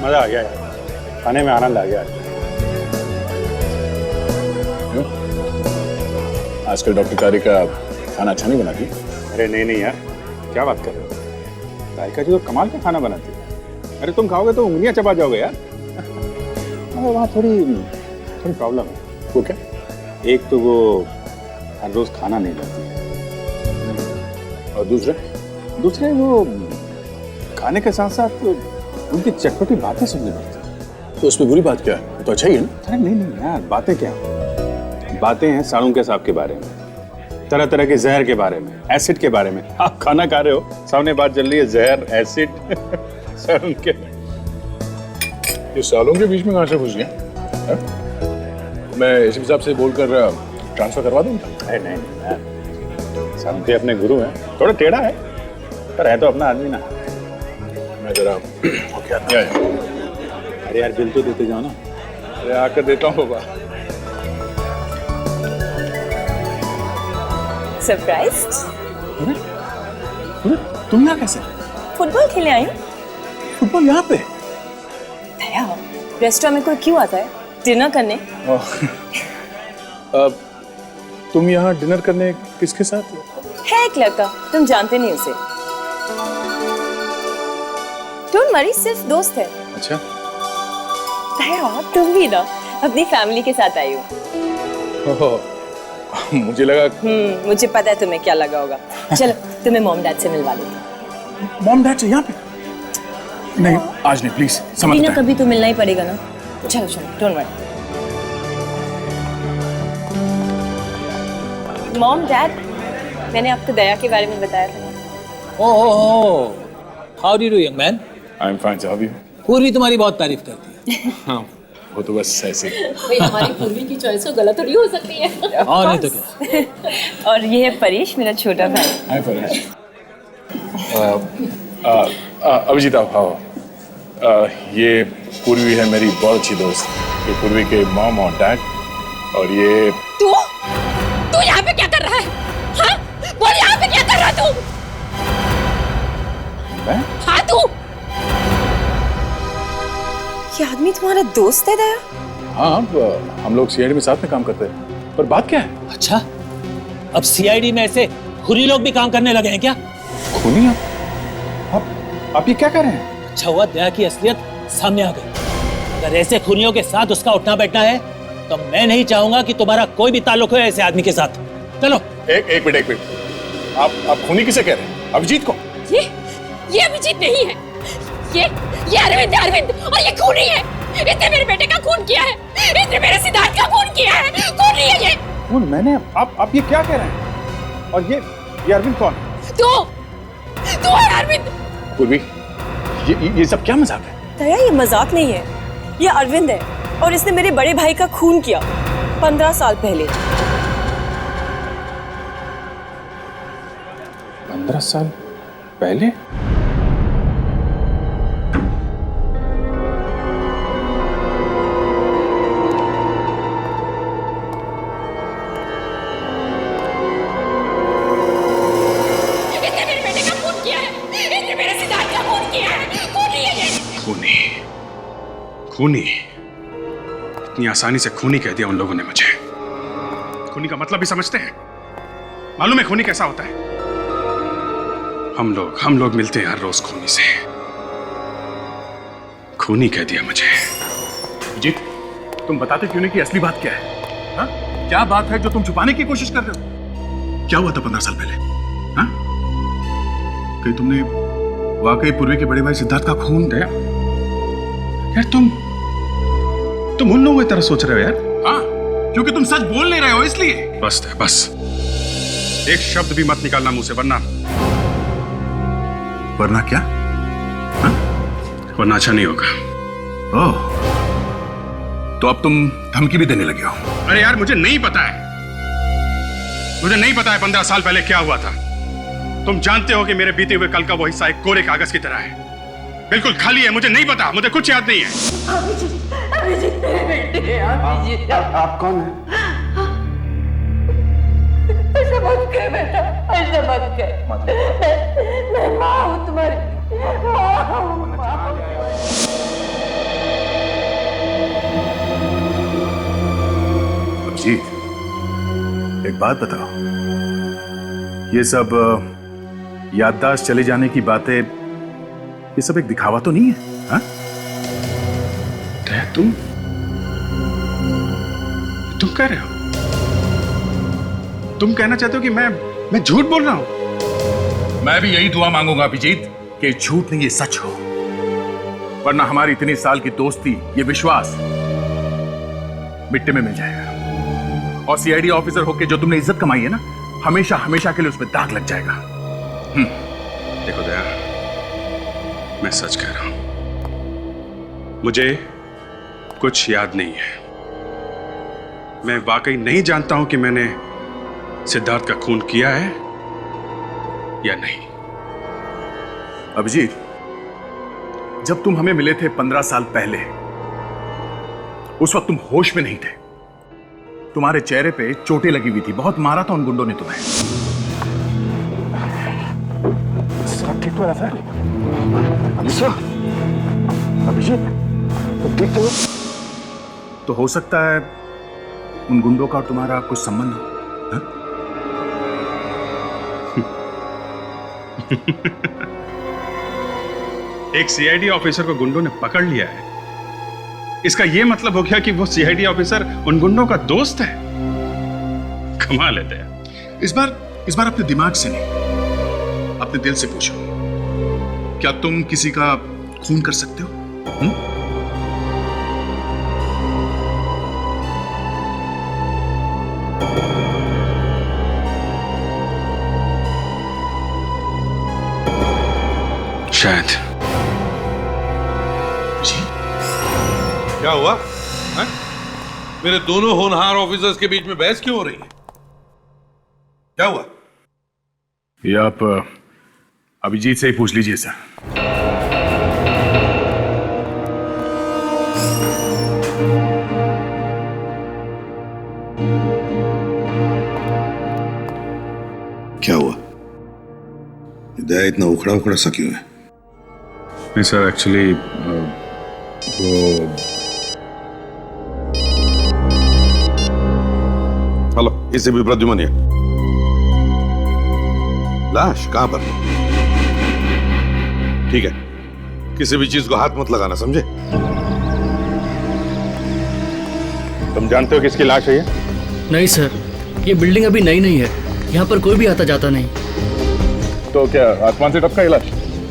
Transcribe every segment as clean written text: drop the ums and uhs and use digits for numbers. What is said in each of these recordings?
मजा आ गया यार, खाने में आनंद आ गया। आजकल डॉक्टर कारिका खाना अच्छा नहीं बनाती। अरे नहीं यार, क्या बात कर रहे हो? कारिका जी तो कमाल का खाना बनाती है। अरे तुम खाओगे तो उंगलियां चबा जाओगे यार। अरे वहाँ थोड़ी प्रॉब्लम है। वो क्या? एक तो वो हर रोज खाना नहीं लाती है, और दूसरे वो खाने के साथ साथ उनकी चटपटी बातें सुननी पड़ती है। तो उसमें बुरी बात क्या है? तो अच्छा ही है ना। अरे नहीं यार, बातें क्या, बातें हैं साड़ू के सांप के बारे में, तरह तरह के जहर के बारे में, एसिड के बारे में। आप खाना खा रहे हो, सामने बात चल रही है जहर, एसिड, साड़ू के। ये सालों के बीच में कहाँ से घुस गया? मैं इस हिसाब से बोलकर ट्रांसफर करवा दूँ? अरे नहीं यार, सामने अपने गुरु हैं, थोड़ा टेढ़ा है पर है तो अपना आदमी ना। मैं जरा क्या है? अरे यार बिल तो देते जाओ ना। अरे आकर देता हूँ बाबा। सरप्राइज्ड? तुम यहाँ कैसे? फुटबॉल खेलने आई हूँ। फुटबॉल यहाँ पे? दया, रेस्टोरेंट में कोई क्यों आता है डिनर करने? तुम यहाँ डिनर करने किसके साथ? है एक लड़का, तुम जानते नहीं उसे। डोंट वरी, सिर्फ दोस्त है। अच्छा। दया, तुम भी ना अपनी फैमिली के साथ आई हो। मुझे लगा। मुझे पता है तुम्हें क्या लगा होगा। चलो तुम्हें मॉम डैड से मिलवा देती। मॉम डैड से यहाँ पे? नहीं आज नहीं, प्लीज समझ। ना कभी तो मिलना ही पड़ेगा ना। चलो डोंट वरी। मॉम डैड, मैंने आपको दया के बारे में बताया था ना। Oh, how do you young man? I am fine, how are you? Purvi तुम्हारी बहुत तारीफ करती है। हाँ, वो तो बस ऐसे ही। भाई हमारी पूर्वी की चॉइस तो गलत थोड़ी हो सकती है। और नहीं तो क्या। और ये है परेश, मेरा छोटा भाई। हाय परेश। अभिजीत आओ। ये पूर्वी है मेरी बहुत अच्छी दोस्त। ये पूर्वी के मॉम और डैड। और ये तू यहाँ पे क्या कर रहा है? हाँ? बोल, यहाँ पे क्या कर रहा है तू? मैं? हाँ तू। ये आदमी तुम्हारा दोस्त है दया? हाँ, हम लोग सीआईडी में साथ में काम करते हैं। पर बात क्या है? अच्छा, अब सीआईडी में ऐसे खुरी लोग भी काम करने लगे हैं क्या? खूनी? आप ये क्या कर रहे हैं? अच्छा हुआ दया की असलियत सामने आ गई। अगर ऐसे खूनियों के साथ उसका उठना बैठना है तो मैं नहीं चाहूंगा कि तुम्हारा कोई भी ताल्लुक हो ऐसे आदमी के साथ। चलो। एक मिनट। आप खूनी किसे कह रहे हैं? अभिजीत को? ये अभिजीत नहीं है। ये अरविंद और ये खूनी है। इसने मेरे बेटे का खून किया है। इसने मेरे सिद्धार्थ का खून किया है। खूनी है ये। कौन? मैंने? आप ये क्या कह रहे हैं? और ये अरविंद कौन? तू है अरविंद। पूर्वी, ये सब क्या मजाक है? दया, ये मजाक नहीं है, ये अरविंद है और इसने मेरे बड़े भाई का खून किया 15 साल पहले। 15 साल पहले? इसने मेरे बेटे का खून किया है। इसने मेरे सिद्धार्थ का खून किया है। खूनी है ये। खूनी? इतनी आसानी से खूनी कह दिया उन लोगों ने मुझे। खूनी का मतलब भी समझते हैं? मालूम है खूनी कैसा होता है? हम लोग मिलते हैं हर रोज खूनी से। खूनी कह दिया मुझे। जीत, तुम बताते क्यों नहीं कि असली बात क्या है? हा? क्या बात है जो तुम छुपाने की कोशिश कर रहे हो? क्या हुआ था 15 साल पहले? हा? कहीं तुमने वाकई पूर्वी के बड़े भाई सिद्धार्थ का खून किया? यार तुम उन लोगों की तरह सोच रहे हो यार। हाँ, क्योंकि तुम सच बोल नहीं रहे हो इसलिए। बस एक शब्द भी मत निकालना मुंह से, वरना क्या? हाँ? वरना अच्छा नहीं होगा। ओह, तो अब तुम धमकी भी देने लगे हो? अरे यार मुझे नहीं पता है 15 साल पहले क्या हुआ था। तुम जानते हो कि मेरे बीते हुए कल का वो हिस्सा एक कोरे कागज की तरह है, बिल्कुल खाली है। मुझे नहीं पता, मुझे कुछ याद नहीं है। अभिजीत मेरे बेटे। अभिजीत, आप कौन हैं? ऐसा मत कर बेटा, ऐसा मत कर। मैं माँ हूँ तुम्हारी। अभिजीत, एक बात बताओ, ये सब याददाश्त चले जाने की बातें, ये सब एक दिखावा तो नहीं है? हाँ? तुम कह रहे हो, तुम कहना चाहते हो कि मैं झूठ बोल रहा हूं? मैं भी यही दुआ मांगूंगा अभिजीत कि झूठ नहीं, ये सच हो, वरना हमारी इतनी साल की दोस्ती, ये विश्वास मिट्टी में मिल जाएगा। और सीआईडी ऑफिसर होके जो तुमने इज्जत कमाई है ना, हमेशा हमेशा के लिए उसमें दाग लग जाएगा। देखो दया, मैं सच कह रहा हूं, मुझे कुछ याद नहीं है। मैं वाकई नहीं जानता हूं कि मैंने सिद्धार्थ का खून किया है या नहीं। अभिजीत, जब तुम हमें मिले थे 15 साल पहले, उस वक्त तुम होश में नहीं थे। तुम्हारे चेहरे पे चोटें लगी हुई थी, बहुत मारा था उन गुंडों ने तुम्हें। ठीक तो है अभिजीत, तुम ठीक तो? तो हो सकता है उन गुंडों का और तुम्हारा कुछ संबंध हो। हाँ? एक सीआईडी ऑफिसर को गुंडों ने पकड़ लिया है, इसका यह मतलब हो गया कि वो सीआईडी ऑफिसर उन गुंडों का दोस्त है। कमाल है दया। इस बार अपने दिमाग से नहीं, अपने दिल से पूछो, क्या तुम किसी का खून कर सकते हो? शायद। क्या हुआ है? मेरे दोनों होनहार ऑफिसर्स के बीच में बहस क्यों हो रही है? क्या हुआ? ये आप अभिजीत से ही पूछ लीजिए सर। क्या हुआ? दया इतना उखड़ा उखड़ा सा क्यों है? नहीं सर, एक्चुअली वो हेलो, इसे भी प्रद्युमन है। लाश कहां पर? ठीक है, किसी भी चीज को हाथ मत लगाना, समझे? तुम जानते हो किसकी लाश है ये? नहीं सर, ये बिल्डिंग अभी नई नहीं है, यहाँ पर कोई भी आता जाता नहीं। तो क्या आसमान से टपका लाश?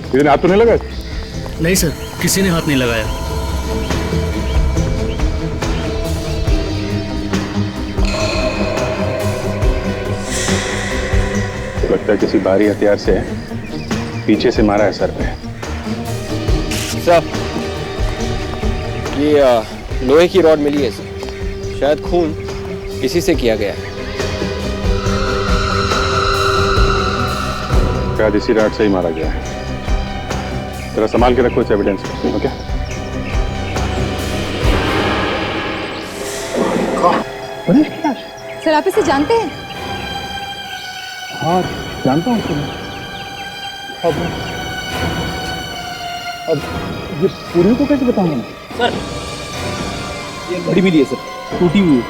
किसी ने हाथ तो नहीं लगाया? नहीं सर, किसी ने हाथ नहीं लगाया। लगता है किसी भारी हथियार से पीछे से मारा है सर पे। सर, ये लोहे की रॉड मिली है सर, शायद खून इसी से किया गया है। शायद इसी राड से ही मारा गया है। जरा संभाल के रखो इस एविडेंस को, ओके? सर, आप इसे जानते हैं? हाँ, जानता हूँ तुम्हें। अब ये पूरी को कैसे बताऊंगा मैं? सर, ये घड़ी मिली है सर, टूटी हुई।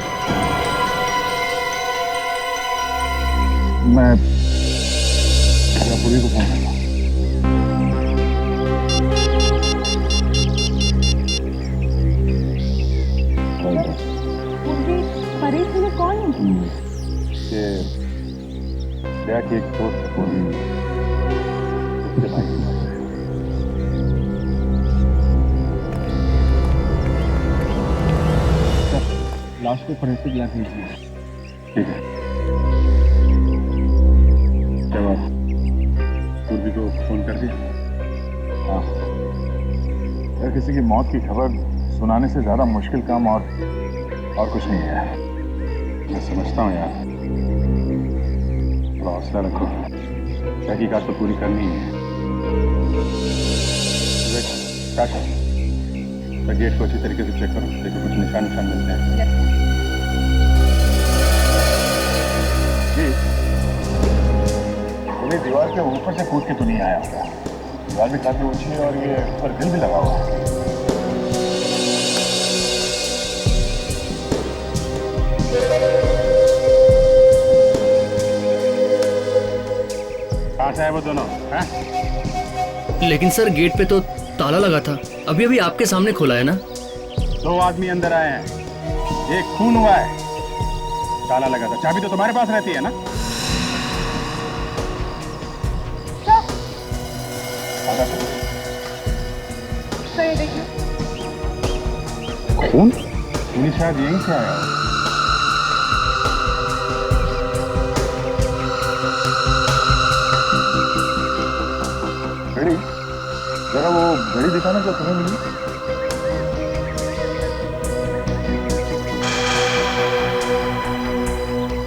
मैं पूरी को फोन करता हूँ। कौन है? ये दया की एक दोस्त पूरी उसके भाई की बात है। लाश को फोरेंसिक लैब भेजिए। ठीक है। क्या बात? पूर्वी को फोन कर दिया? हाँ। यार, किसी की मौत की खबर सुनाने से ज्यादा मुश्किल काम और कुछ नहीं है। मैं समझता हूँ यार, थोड़ा हौसला रखो, तहकीकात तो पूरी करनी है। क्या करो, गेट को अच्छी तरीके से चेक करो, देखो कुछ निशान मिलते हैं। जी, पूरी दीवार के ऊपर से कूद के तो नहीं आया होगा। दीवार भी काफी ऊंची है और ये ऊपर दिल भी लगा हुआ है। है वो दोनों? हैं? लेकिन सर गेट पे तो ताला लगा था, अभी अभी आपके सामने खोला है ना। 2 आदमी अंदर आए हैं, एक खून हुआ है, ताला लगा था। चाबी तो तुम्हारे पास रहती है ना? खून? खून शायद यहीं से आया हो। घड़ी, जरा वो घड़ी दिखाना जो तुम्हें मिली।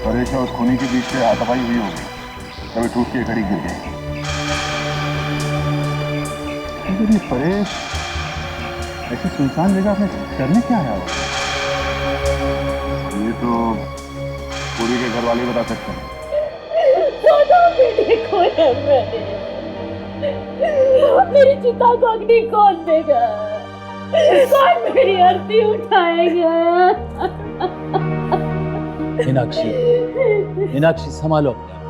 परेश और उस खूनी के बीच में हाथापाई हुई होगी, तभी टूट के घड़ी गिर गई। लेकिन ये परेश ऐसी सुनसान जगह में करने क्या आया हो? ये तो पूरी के घर वाले बता सकते हैं। मेरी चिता को अग्नि कौन देगा? कौन मेरी आरती उठाएगा? मीनाक्षी, मीनाक्षी संभालो अपने आप।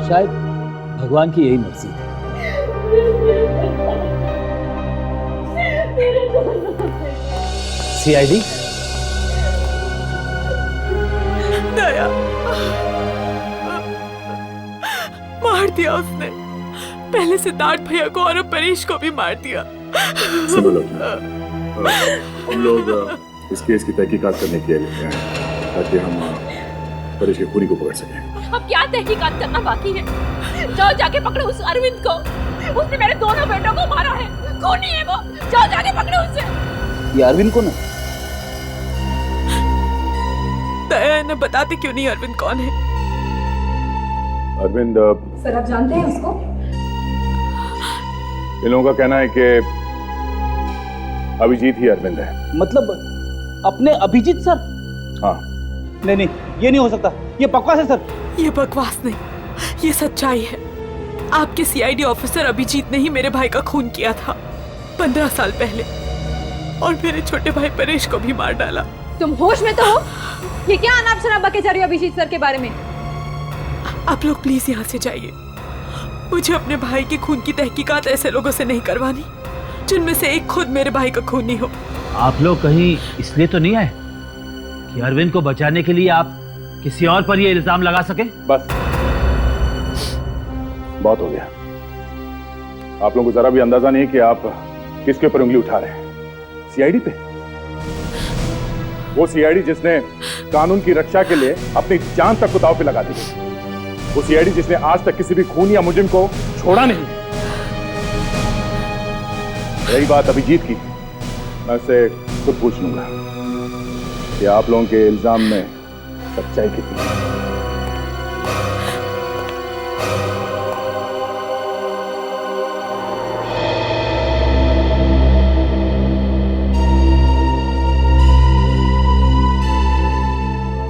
शायद भगवान की यही मर्जी है। सीआईडी? दया, मार दिया उसने, पहले सिद्धार्थ भैया को और अब परेश को भी मार दिया। सुनो लोग, हम लोग इस केस की तहकीकात करने के लिए आए हैं, ताकि हम परेश के खूनी को पकड़ सकें। अब क्या तहकीकात करना बाकी है? जाओ जाके पकड़ो उस अरविंद को, उसने मेरे दोनों बेटों को मारा है, खूनी है वो, जाओ जाके पकड़ो उसे। ये अरविंद कौन है? दया, इन्हें बताते क्यों नहीं अरविंद कौन है? अरविंद, सर आप जानते हैं उसको? इन लोगों का कहना है कि अभिजीत ही अरविंद है। मतलब अपने अभिजीत सर? हाँ। नहीं नहीं, ये नहीं हो सकता, ये बकवास है सर। ये बकवास नहीं, ये सच्चाई है। आपके सीआईडी ऑफिसर अभिजीत ने ही मेरे भाई का खून किया था 15 साल पहले, और मेरे छोटे भाई परेश को भी मार डाला। तुम होश में तो हो? ये क्या अनाप शनाप बके जा रही हो अभिजीत सर के बारे में? आप लोग प्लीज यहाँ से जाइए। मुझे अपने भाई के खून की तहकीकात ऐसे लोगों से नहीं करवानी जिनमें से एक खुद मेरे भाई का खूनी हो। आप लोग कहीं इसलिए तो नहीं आए कि अरविंद को बचाने के लिए आप किसी और पर ये इल्जाम लगा सके? बस बहुत हो गया। आप लोगों को जरा भी अंदाजा नहीं कि आप किसके ऊपर उंगली उठा रहे हैं। सीआईडी पे? वो सीआईडी जिसने कानून की रक्षा के लिए अपनी जान तक को दांव पे लगा दी, वो सीआईडी जिसने आज तक किसी भी खून या मुजरिम को छोड़ा नहीं। रही बात अभिजीत की, मैं उससे खुद पूछ लूंगा कि आप लोगों के इल्जाम में सच्चाई कितनी है।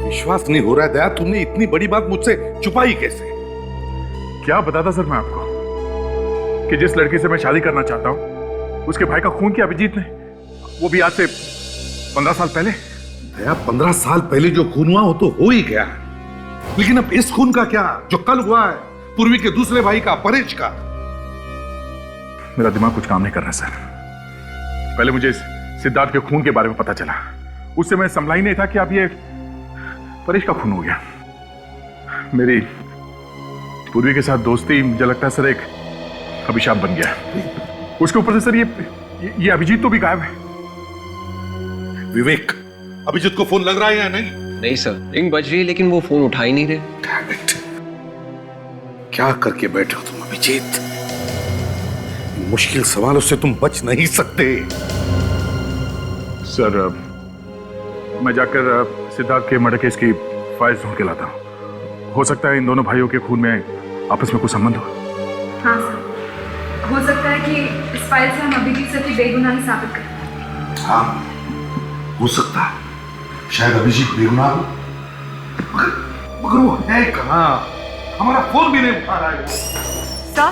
विश्वास नहीं हो रहा है दया, तुमने इतनी बड़ी बात मुझसे छुपाई कैसे? क्या बताता सर मैं आपको कि जिस लड़की से मैं शादी करना चाहता हूं उसके भाई का खून किया अभिजीत ने, वो भी आज से 15 साल पहले। दया, 15 साल पहले जो खून हुआ वो तो हो ही गया, लेकिन अब इस खून का क्या जो कल हुआ है, पूर्वी के दूसरे भाई का, परेश का? मेरा दिमाग कुछ काम नहीं कर रहा सर। पहले मुझे सिद्धार्थ के खून के बारे में पता चला, उससे मैं संभला ही नहीं था कि अब ये परेश का खून हो गया। मेरी पूर्वी के साथ दोस्ती मुझे लगता है सर एक अभिशाप बन गया। उसके ऊपर से सर ये अभिजीत तो भी गायब है। विवेक, अभिजीत को फोन लग रहा है या नहीं? नहीं सर, रिंग बज रही है लेकिन वो फोन उठा ही नहीं रहे। Damn it! क्या करके बैठे हो तुम अभिजीत? इन मुश्किल सवालों से तुम बच नहीं सकते। सर मैं जाकर सिद्धार्थ के मर्डर केस की फाइल ढूंढ के लाता हूँ। हो सकता है इन दोनों भाइयों के खून में आपस में कुछ संबंध हो। हाँ सर, हो सकता है कि इस फाइल से हम अभिजीत सर की बेगुनाही साबित करें। हाँ, हो सकता है। शायद अभिजीत बेगुनाह हो, मगर वो है कहाँ? हमारा फोन भी नहीं उठा रहा है। सर,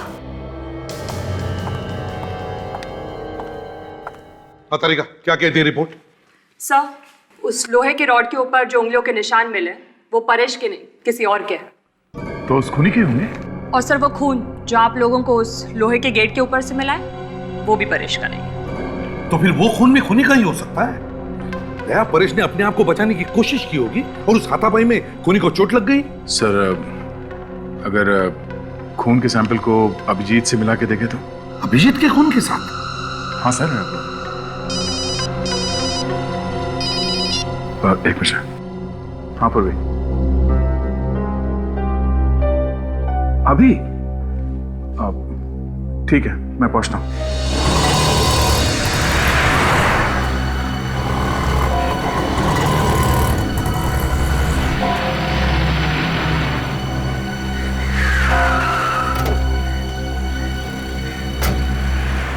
तारिका, क्या कहती है रिपोर्ट? सर, उस लोहे के रॉड के ऊपर जो उंगलियों के निशान मिले वो परेश के नहीं किसी और के हैं। तो उस खूनी के होंगे? और सर वो खून जो आप लोगों को उस लोहे के गेट के ऊपर से मिला है वो भी परेश का नहीं है। तो फिर वो खून में खूनी का ही हो सकता है। दया, परेश ने अपने आप को बचाने की कोशिश की होगी और उस हाथापाई में खूनी को चोट लग गई। सर, अगर खून के सैंपल को अभिजीत से मिला के देखे तो? अभिजीत के खून के साथ? हाँ सर। एक मिनट। हाँ पूर्वी, अभी ठीक है, मैं पहुंचता हूं।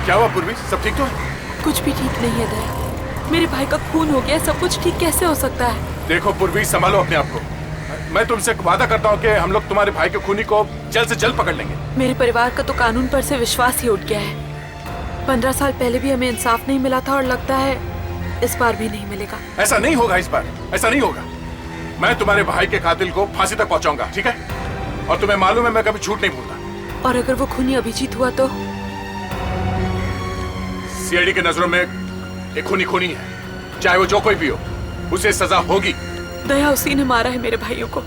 क्या हुआ पूर्वी, सब ठीक तो है? कुछ भी ठीक नहीं है दया। मेरे भाई का खून हो गया, सब कुछ ठीक कैसे हो सकता है? देखो पूर्वी, संभालो अपने आप को। मैं तुमसे वादा करता हूँ कि हम लोग तुम्हारे भाई के खूनी को जल्द से जल्द पकड़ लेंगे। मेरे परिवार का तो कानून पर से विश्वास ही उठ गया है। 15 साल पहले भी हमें इंसाफ नहीं मिला था और लगता है इस बार भी नहीं मिलेगा। ऐसा नहीं होगा, इस बार ऐसा नहीं होगा। मैं तुम्हारे भाई के कातिल को फांसी तक पहुंचाऊंगा, ठीक है? और तुम्हें मालूम है मैं कभी झूठ नहीं बोलता। और अगर वो खूनी अभिजीत हुआ तो? सीआईडी की नजरों में एक खूनी खूनी है, चाहे वो जो कोई भी हो, उसे सजा होगी। दया उसी ने मारा है मेरे भाइयों को,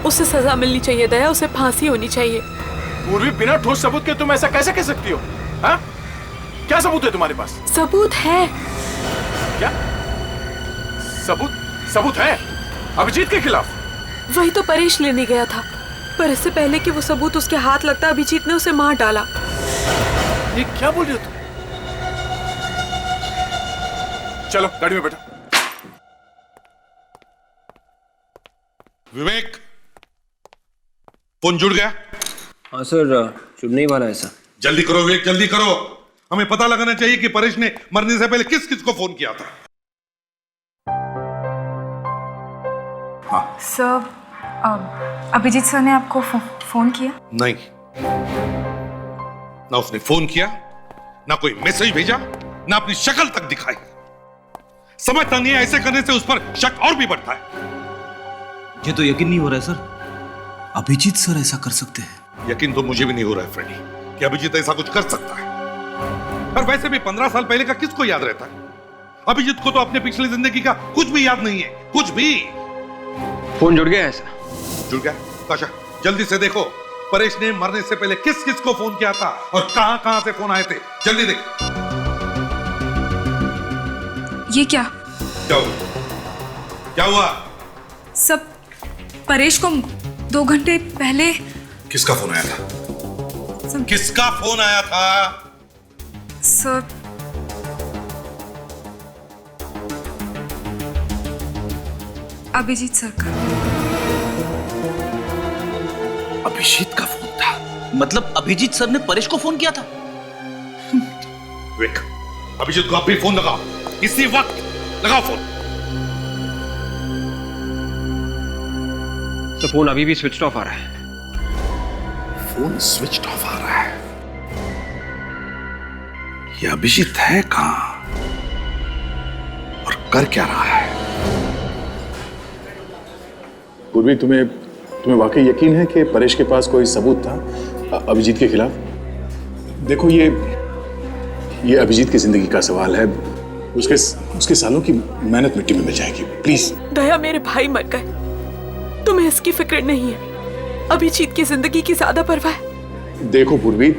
उसे सजा मिलनी चाहिए दया, उसे फांसी होनी चाहिए। पूर्वी, बिना ठोस सबूत के तुम ऐसा कैसे कह सकती हो? हाँ? क्या सबूत है तुम्हारे पास? सबूत है। क्या सबूत? सबूत है अभिजीत के खिलाफ? वही तो परेश लेने गया था, पर इससे पहले कि वो सबूत उसके हाथ लगता अभिजीत ने उसे मार डाला। ये क्या बोल रही हो तुम? चलो गाड़ी में बैठो। विवेक, फोन जुड़ गया? हाँ सर, जुड़ने ही वाला है सर। जल्दी करो विवेक, जल्दी करो। हमें पता लगाना चाहिए कि परेश ने मरने से पहले किस किस को फोन किया था। हाँ सर, अभिजीत सर ने आपको फोन किया? नहीं, ना उसने फोन किया, ना कोई मैसेज भेजा, ना अपनी शक्ल तक दिखाई। समझता नहीं है, ऐसे करने से उस पर शक और भी बढ़ता है। ये तो यकीन नहीं हो रहा है सर, अभिजीत सर ऐसा कर सकते हैं। यकीन तो मुझे भी नहीं हो रहा है फ्रेडी कि अभिजीत ऐसा कुछ कर सकता है। पर वैसे भी 15 साल पहले का किसको याद रहता है? अभिजीत को तो अपने पिछली जिंदगी का कुछ भी याद नहीं है, कुछ भी। फोन जुड़ गया है सर। जुड़ गया? काशा, जल्दी से देखो परेश ने मरने से पहले किस किस को फोन किया था और कहां कहां से फोन आए थे। जल्दी देख। ये क्या? क्या हुआ? क्या हुआ? सब परेश को 2 घंटे पहले। किसका फोन आया था? किसका फोन आया था? सर, अभिजीत सर का। अभिजीत का फोन था? मतलब अभिजीत सर ने परेश को फोन किया था? विवेक, अभिजीत को आप भी फोन लगाओ, इसी वक्त लगाओ फोन। तो फोन अभी भी स्विच ऑफ आ रहा है। फोन स्विच ऑफ आ रहा है? ये अभिजीत है कहां और कर क्या रहा है? पूर्वी, तुम्हें वाकई यकीन है कि परेश के पास कोई सबूत था अभिजीत के खिलाफ? देखो, ये अभिजीत की जिंदगी का सवाल है। उसके सालों की मेहनत मिट्टी में मिल जाएगी। प्लीज। दया, मेरे भाई मर गए, तुम्हें इसकी फिक्र नहीं है। अभिजीत की जिंदगी की ज्यादा परवाह है। देखो पूर्वी,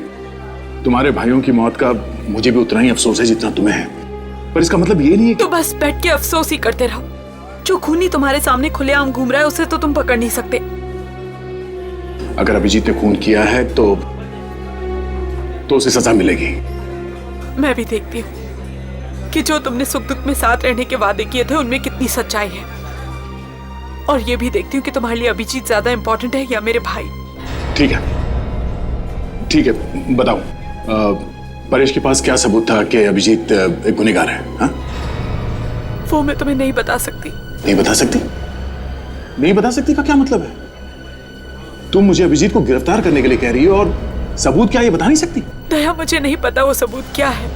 तुम्हारे भाइयों की मौत का मुझे भी उतना ही अफसोस है जितना तुम्हें है, पर इसका मतलब ये नहीं है कि... तो बस बैठ के अफसोस ही करते रहो। जो खूनी तुम्हारे सामने खुलेआम घूम रहा है उसे तो तुम पकड़ नहीं सकते। अगर अभिजीत ने खून किया है तो उसे सजा मिलेगी। मैं भी देखती हूँ कि जो तुमने सुख दुख में साथ रहने के वादे किए थे उनमें कितनी सच्चाई है, और ये भी देखती हूँ कि तुम्हारे लिए अभिजीत ज्यादा इंपॉर्टेंट है या मेरे भाई। ठीक है, बताओ, परेश के पास क्या सबूत था कि अभिजीत एक गुनहगार है? हाँ? वो मैं तुम्हें नहीं बता सकती। नहीं बता सकती? नहीं बता सकती का क्या मतलब है? तुम मुझे अभिजीत को गिरफ्तार करने के लिए कह रही हो और सबूत क्या ये बता नहीं सकती? दया, मुझे नहीं पता वो सबूत क्या है।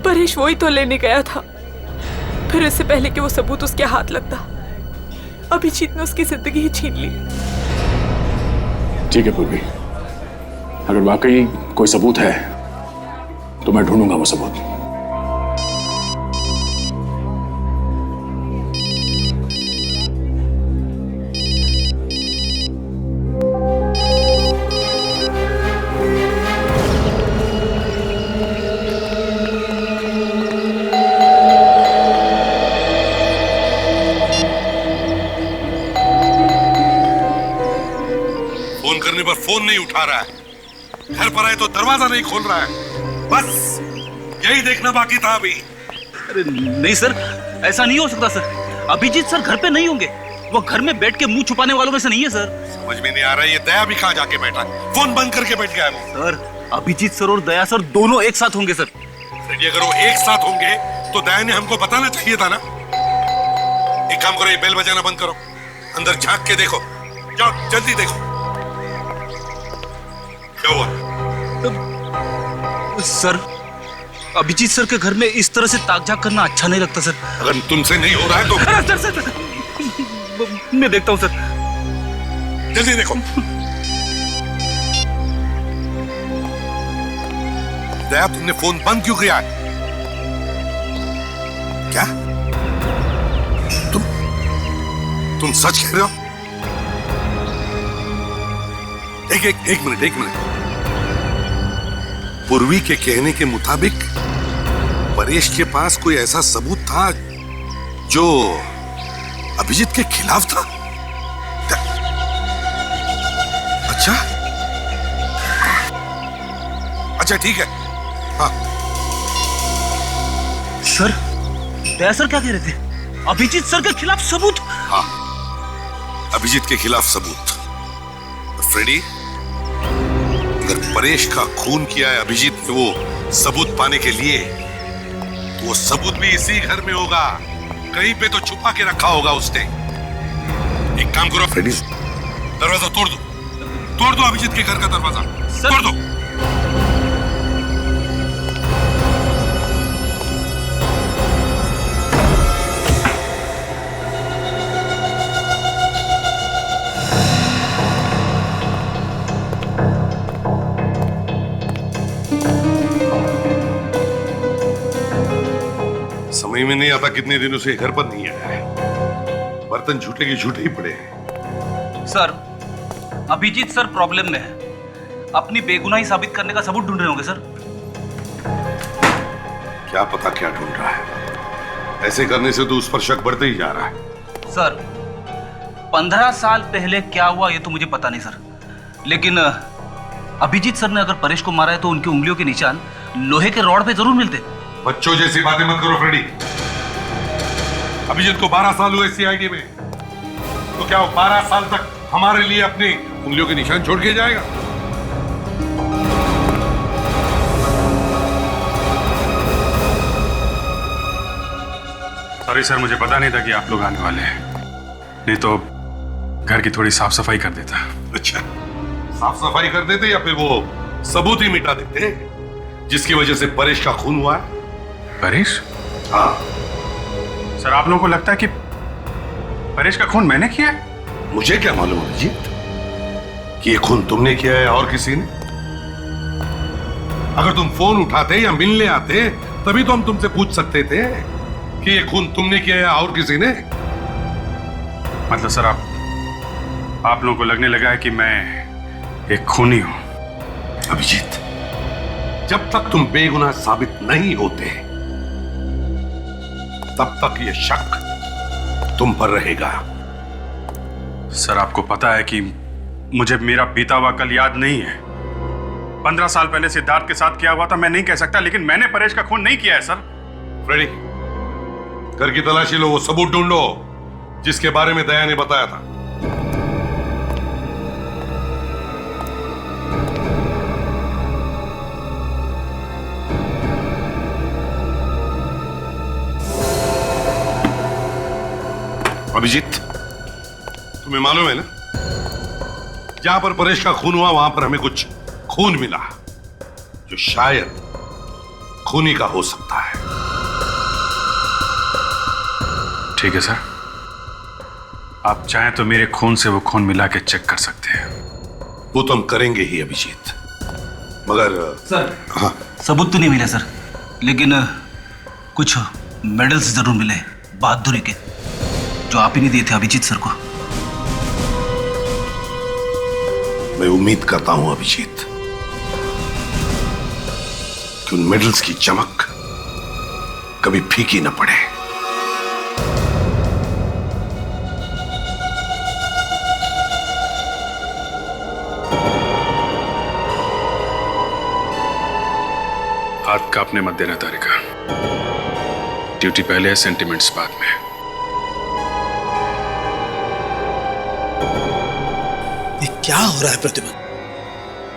परेश वही तो लेने गया था, फिर इससे पहले कि वो सबूत उसके हाथ लगता अभिजीत ने उसकी जिंदगी ही छीन ली। ठीक है पूर्वी, अगर वाकई कोई सबूत है तो मैं ढूंढूंगा वो सबूत। फोन करने पर फोन नहीं उठा रहा है, घर पर आए तो दरवाजा नहीं खोल रहा है। बस यही देखना बाकी था अभी। अरे नहीं सर, ऐसा नहीं हो सकता सर। अभिजीत सर घर पे नहीं होंगे, वो घर में बैठ के मुंह छुपाने वालों में से नहीं है सर। समझ में नहीं आ रहा है ये दया भी कहाँ जाके बैठा है, फोन बंद करके बैठ गया है। सर अभिजीत सर और दया सर दोनों एक साथ होंगे सर। फ्रेडी अगर वो एक साथ होंगे तो दया ने हमको बताना चाहिए था ना। एक काम करो, ये बेल बजाना बंद करो, अंदर झांक के देखो, जाओ जल्दी देखो क्या हुआ। सर अभिजीत सर के घर में इस तरह से ताक झाक करना अच्छा नहीं लगता सर। अगर तुमसे नहीं हो रहा है तो सर मैं देखता हूं सर। जल्दी देखो। दया तुमने फोन बंद क्यों किया है? क्या तुम सच कह रहे हो? एक मिनट। पूर्वी के कहने के मुताबिक परेश के पास कोई ऐसा सबूत था जो अभिजीत के खिलाफ था। अच्छा ठीक है। हाँ सर, दया सर क्या कह रहे थे? अभिजीत सर के खिलाफ सबूत? हाँ, अभिजीत के खिलाफ सबूत। फ्रेडी, अगर परेश का खून किया है अभिजीत ने वो सबूत पाने के लिए, तो वो सबूत भी इसी घर में होगा, कहीं पे तो छुपा के रखा होगा उसने। एक काम करो फ्रेडी, दरवाजा तोड़ दो अभिजीत के घर का दरवाजा तोड़ दो। समझ में नहीं आता कितने दिनों से घर पर नहीं आया है। बर्तन झूठे के झूठे ही पड़े हैं। सर अभिजीत सर प्रॉब्लम में है, अपनी बेगुनाही साबित करने का सबूत ढूंढ रहे होंगे सर। क्या पता क्या ढूंढ रहा है, ऐसे करने से तो उस पर शक बढ़ते ही जा रहा है। सर 15 साल पहले क्या हुआ ये तो मुझे पता नहीं सर, लेकिन अभिजीत सर ने अगर परेश को मारा है तो उनकी उंगलियों के निशान लोहे के रॉड पे जरूर मिलते। बच्चों जैसी बातें मत करो फ्रेडी। अभिजीत को 12 साल हुए सीआईडी में, तो क्या वो 12 साल तक हमारे लिए अपनी उंगलियों के निशान छोड़ के जाएगा? सॉरी सर, मुझे पता नहीं था कि आप लोग आने वाले हैं, नहीं तो घर की थोड़ी साफ सफाई कर देता। अच्छा, साफ सफाई कर देते या फिर वो सबूत ही मिटा देते जिसकी वजह से परेश का खून हुआ है? परेश? हाँ सर, आप लोगों को लगता है कि परेश का खून मैंने किया है? मुझे क्या मालूम अभिजीत कि ये खून तुमने किया है और किसी ने। अगर तुम फोन उठाते या मिलने आते तभी तो हम तुमसे पूछ सकते थे कि ये खून तुमने किया है और किसी ने। मतलब सर आप लोगों को लगने लगा है कि मैं एक खूनी हूं? अभिजीत, जब तक तुम बेगुनाह साबित नहीं होते तब तक ये शक तुम पर रहेगा। सर, आपको पता है कि मुझे मेरा बीता हुआ कल याद नहीं है। 15 साल पहले सिद्धार्थ के साथ क्या हुआ था मैं नहीं कह सकता, लेकिन मैंने परेश का खून नहीं किया है सर। फ्रेडी, घर की तलाशी लो, वो सबूत ढूंढो जिसके बारे में दया ने बताया था। अभिजीत, तुम्हें मालूम है ना, जहां पर परेश का खून हुआ वहां पर हमें कुछ खून मिला जो शायद खूनी का हो सकता है। ठीक है सर, आप चाहें तो मेरे खून से वो खून मिला के चेक कर सकते हैं। वो तो हम करेंगे ही अभिजीत, मगर सर हाँ, सबूत तो नहीं मिले सर, लेकिन कुछ मेडल्स जरूर मिले बहादुरी के, जो आप ही नहीं दिए थे अभिजीत सर को। मैं उम्मीद करता हूं अभिजीत कि उन मेडल्स की चमक कभी फीकी न पड़े। हाथ कांपने मत देना तारिका। ड्यूटी पहले है, सेंटिमेंट्स बाद में। ये क्या हो रहा है प्रतिभा?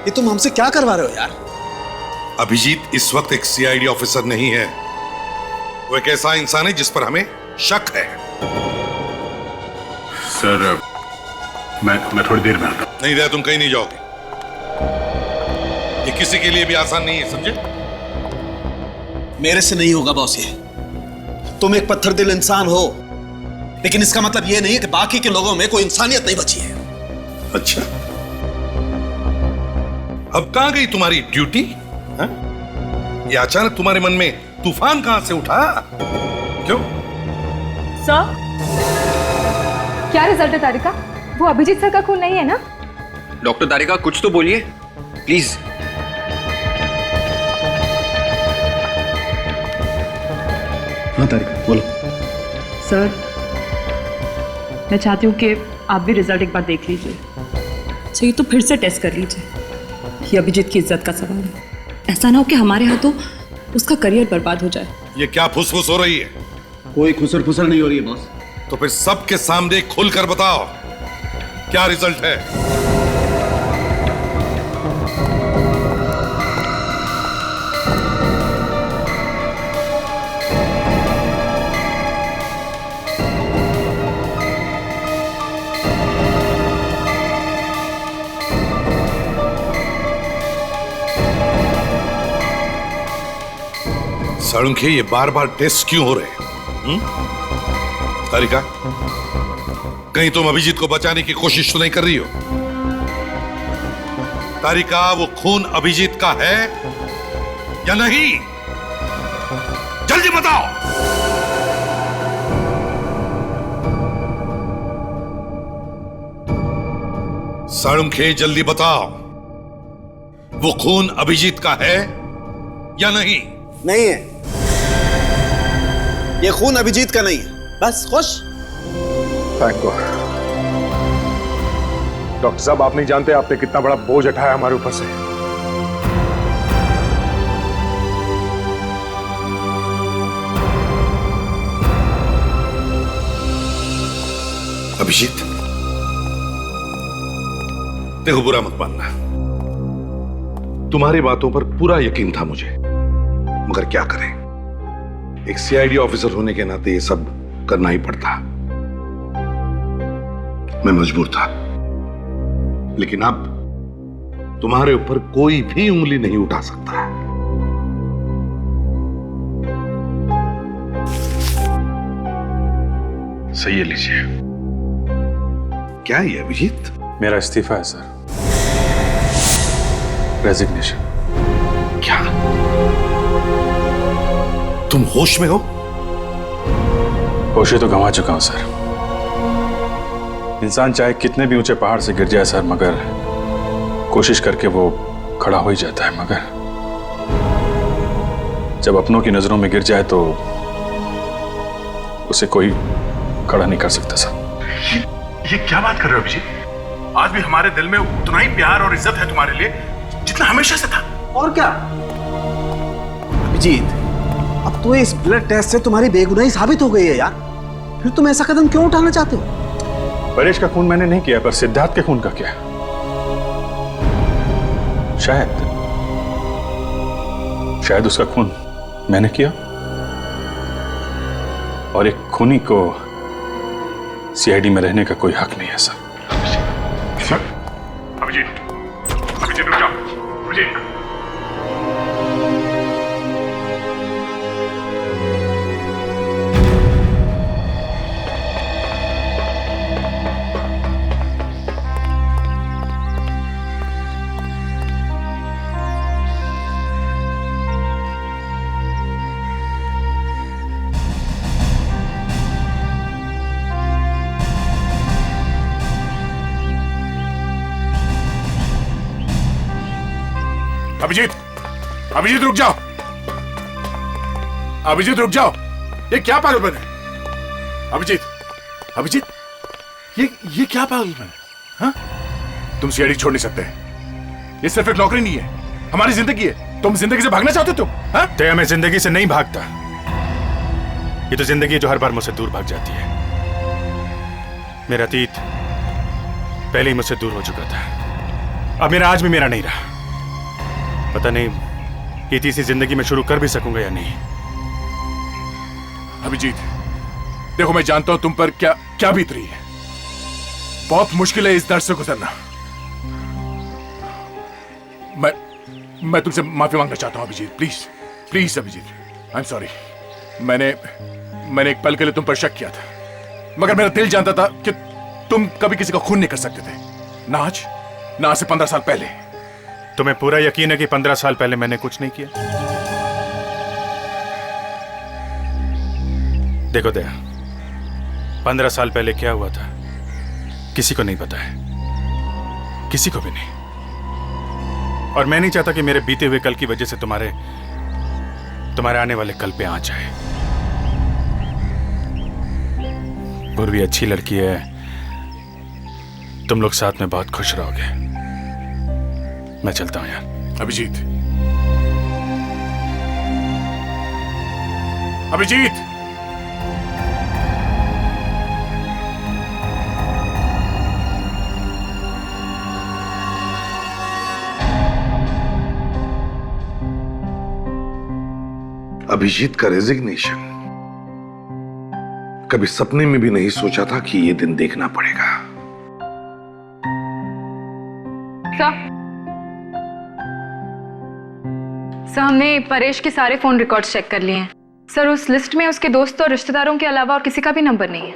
ये तुम हमसे क्या करवा रहे हो यार? अभिजीत इस वक्त एक सीआईडी ऑफिसर नहीं है, वो एक ऐसा इंसान है जिस पर हमें शक है। सर मैं थोड़ी देर में आता हूं। नहीं दया, तुम कहीं नहीं जाओगे। ये किसी के लिए भी आसान नहीं है, समझे? मेरे से नहीं होगा बॉस ये। तुम एक पत्थर दिल इंसान हो, लेकिन इसका मतलब यह नहीं है कि बाकी के लोगों में कोई इंसानियत नहीं बची है। अच्छा, अब कहां गई तुम्हारी ड्यूटी? ये अचानक तुम्हारे मन में तूफान कहां से उठा? क्यों? सर, क्या रिजल्ट है तारिका? वो अभिजीत सर का खून नहीं है ना? डॉक्टर तारिका कुछ तो बोलिए प्लीज। हाँ तारिका बोलो। सर, मैं चाहती हूँ कि आप भी रिजल्ट एक बार देख लीजिए। चाहिए तो फिर से टेस्ट कर लीजिए। ये अभिजीत की इज्जत का सवाल है। ऐसा ना हो कि हमारे हाथों उसका करियर बर्बाद हो जाए। ये क्या फुसफुस हो रही है? कोई खुसर फुसर नहीं हो रही है बॉस। तो फिर सबके सामने खुलकर बताओ, क्या रिजल्ट है? साळुंखे, ये बार बार टेस्ट क्यों हो रहे हैं? तारिका, कहीं तुम अभिजीत को बचाने की कोशिश तो नहीं कर रही हो? तारिका, वो खून अभिजीत का है या नहीं? जल्दी बताओ। साळुंखे, जल्दी बताओ, वो खून अभिजीत का है या नहीं? नहीं है, ये खून अभिजीत का नहीं है। बस खुश? Thank God. डॉक्टर साहब, आप नहीं जानते आपने कितना बड़ा बोझ उठाया हमारे ऊपर से। अभिजीत, देखो, बुरा मत मानना, तुम्हारी बातों पर पूरा यकीन था मुझे, मगर क्या करें, एक सीआईडी ऑफिसर होने के नाते ये सब करना ही पड़ता। मैं मजबूर था, लेकिन अब तुम्हारे ऊपर कोई भी उंगली नहीं उठा सकता। सही है, लीजिए। क्या है अभिजीत? मेरा इस्तीफा है सर, रेजिग्नेशन। क्या तुम होश में हो? होश तो गंवा चुका हूं सर। इंसान चाहे कितने भी ऊंचे पहाड़ से गिर जाए सर, मगर कोशिश करके वो खड़ा हो ही जाता है, मगर जब अपनों की नजरों में गिर जाए तो उसे कोई खड़ा नहीं कर सकता सर। ये क्या बात कर रहे हो अभिजीत? आज भी हमारे दिल में उतना ही प्यार और इज्जत है तुम्हारे लिए जितना हमेशा से था। और क्या अभिजीत, अब तो इस ब्लड टेस्ट से तुम्हारी बेगुनाही साबित हो गई है यार, फिर तुम ऐसा कदम क्यों उठाना चाहते हो? परेश का खून मैंने नहीं किया, पर सिद्धार्थ के खून का क्या? शायद उसका खून मैंने किया, और एक खूनी को सीआईडी में रहने का कोई हक नहीं है सर। अभिजीत, अभिजीत रुक जाओ, अभिजीत। अभिजीत, अभिजीत रुक जाओ, अभिजीत रुक जाओ। ये क्या पागलपन है? अभिजीत, अभिजीत, ये क्या पागलपन है? हाँ? तुम सीआईडी छोड़ नहीं सकते। ये सिर्फ एक नौकरी नहीं है, हमारी जिंदगी है। तुम जिंदगी से भागना चाहते हो? हाँ? दया, मैं जिंदगी से नहीं भागता। ये तो जिंदगी है जो हर बार मुझसे दूर भाग जाती है। मेरा अतीत पहले ही मुझसे दूर हो चुका था, अब मेरा आज भी मेरा नहीं रहा। पता नहीं कि तीसरी जिंदगी में शुरू कर भी सकूंगा या नहीं। अभिजीत, देखो मैं जानता हूं तुम पर क्या क्या बीत रही है। बहुत मुश्किल है इस दर्द से गुजरना। मैं तुमसे माफी मांगना चाहता हूं Abhijeet, please please Abhijeet, I am sorry. मैंने एक पल के लिए तुम पर शक किया था, मगर मेरा दिल जानता था कि तुम कभी किसी का खून नहीं कर सकते थे, ना आज, ना आज से 15 साल पहले। तुम्हें पूरा यकीन है कि 15 साल पहले मैंने कुछ नहीं किया? देखो दया, 15 साल पहले क्या हुआ था किसी को नहीं पता है, किसी को भी नहीं। और मैं नहीं चाहता कि मेरे बीते हुए कल की वजह से तुम्हारे आने वाले कल पे आंच आए। पूर्वी अच्छी लड़की है, तुम लोग साथ में बहुत खुश रहोगे। मैं चलता हूं यार। अभिजीत, अभिजीत, अभिजीत का रेजिग्नेशन कभी सपने में भी नहीं सोचा था कि यह दिन देखना पड़ेगा। सर, हमने परेश के सारे फोन रिकॉर्ड्स चेक कर लिए हैं। सर, उस लिस्ट में उसके दोस्तों और रिश्तेदारों के अलावा और किसी का भी नंबर नहीं है।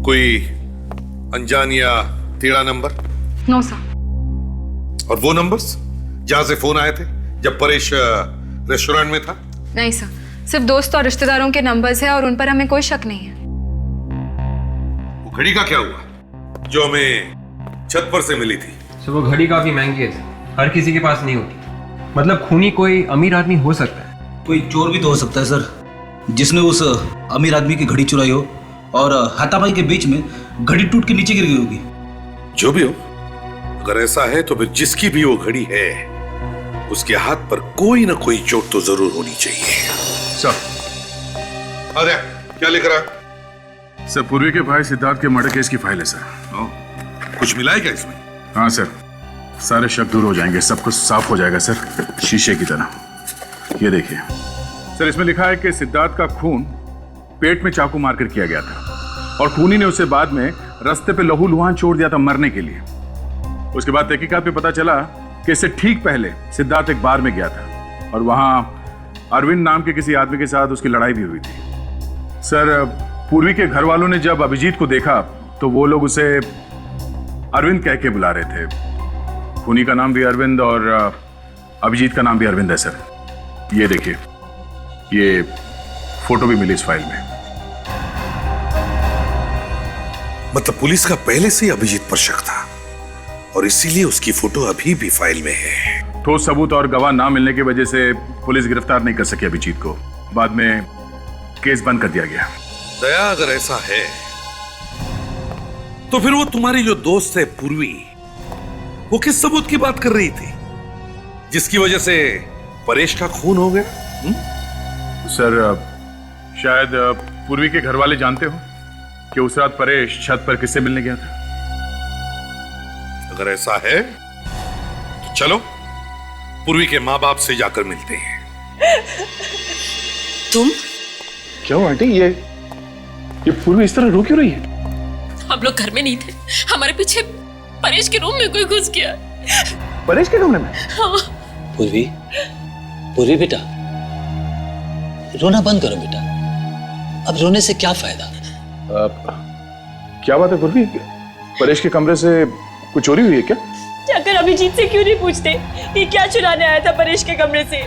कोई अनजान या टेढ़ा नंबर? No sir. और वो नंबर्स जहां से फोन आए थे जब परेश रेस्टोरेंट में था? नहीं सर, सिर्फ दोस्त और रिश्तेदारों के नंबर्स है और उन पर हमें कोई शक नहीं है। वो घड़ी का क्या हुआ जो हमें छत पर से मिली थी? सर, वो घड़ी काफी महंगी है, हर किसी के पास नहीं होती। मतलब खूनी कोई अमीर आदमी हो सकता है, कोई चोर भी तो हो सकता है सर, जिसने उस अमीर आदमी की घड़ी चुराई हो और हाथापाई के बीच में घड़ी टूट के नीचे गिर गई होगी। जो भी हो, अगर ऐसा है तो फिर जिसकी भी वो घड़ी है उसके हाथ पर कोई ना कोई चोट तो जरूर होनी चाहिए। सर, अरे क्या लिख रहा है? सर, पूर्वी के भाई सिद्धार्थ के मर्डर केस की फाइल है सर। कुछ मिला है क्या इसमें? हाँ सर, सारे शक दूर हो जाएंगे, सब कुछ साफ हो जाएगा सर, शीशे की तरह। ये देखिए सर, इसमें लिखा है कि सिद्धार्थ का खून पेट में चाकू मारकर किया गया था और खूनी ने उसे बाद में रास्ते पे लहूलुहान छोड़ दिया था मरने के लिए। उसके बाद तहकीकात में पता चला कि इससे ठीक पहले सिद्धार्थ एक बार में गया था और वहां अरविंद नाम के किसी आदमी के साथ उसकी लड़ाई भी हुई थी। सर, पूर्वी के घर वालों ने जब अभिजीत को देखा तो वो लोग उसे अरविंद कह के बुला रहे थे। खूनी का नाम भी अरविंद और अभिजीत का नाम भी अरविंद है सर। ये देखिए, ये फोटो भी मिली इस फाइल में। मतलब पुलिस का पहले से ही अभिजीत पर शक था और इसीलिए उसकी फोटो अभी भी फाइल में है। ठोस सबूत और गवाह ना मिलने की वजह से पुलिस गिरफ्तार नहीं कर सकी अभिजीत को। बाद में केस बंद कर दिया गया। दया, अगर ऐसा है तो फिर वो तुम्हारी जो दोस्त है पूर्वी, वो किस सबूत की बात कर रही थी जिसकी वजह से परेश का खून हो गया? सर, शायद पूर्वी के घर वाले जानते हो कि उस रात परेश छत पर किससे मिलने गया था। अगर ऐसा है तो चलो पूर्वी के माँ बाप से जाकर मिलते हैं। तुम? क्यों आंटी, ये पूर्वी इस तरह रो क्यों रही है? हम लोग घर में नहीं थे, हमारे पीछे परेश के रूम में कोई घुस गया। परेश के कमरे में? हाँ। पूर्वी, पूर्वी बेटा, रोना बंद करो बेटा, अब रोने से क्या फायदा? क्या बात है पूर्वी, परेश के कमरे से कुछ चोरी हुई है क्या? जाकर अभिजीत से क्यों नहीं पूछते कि क्या चुराने आया था परेश के कमरे से?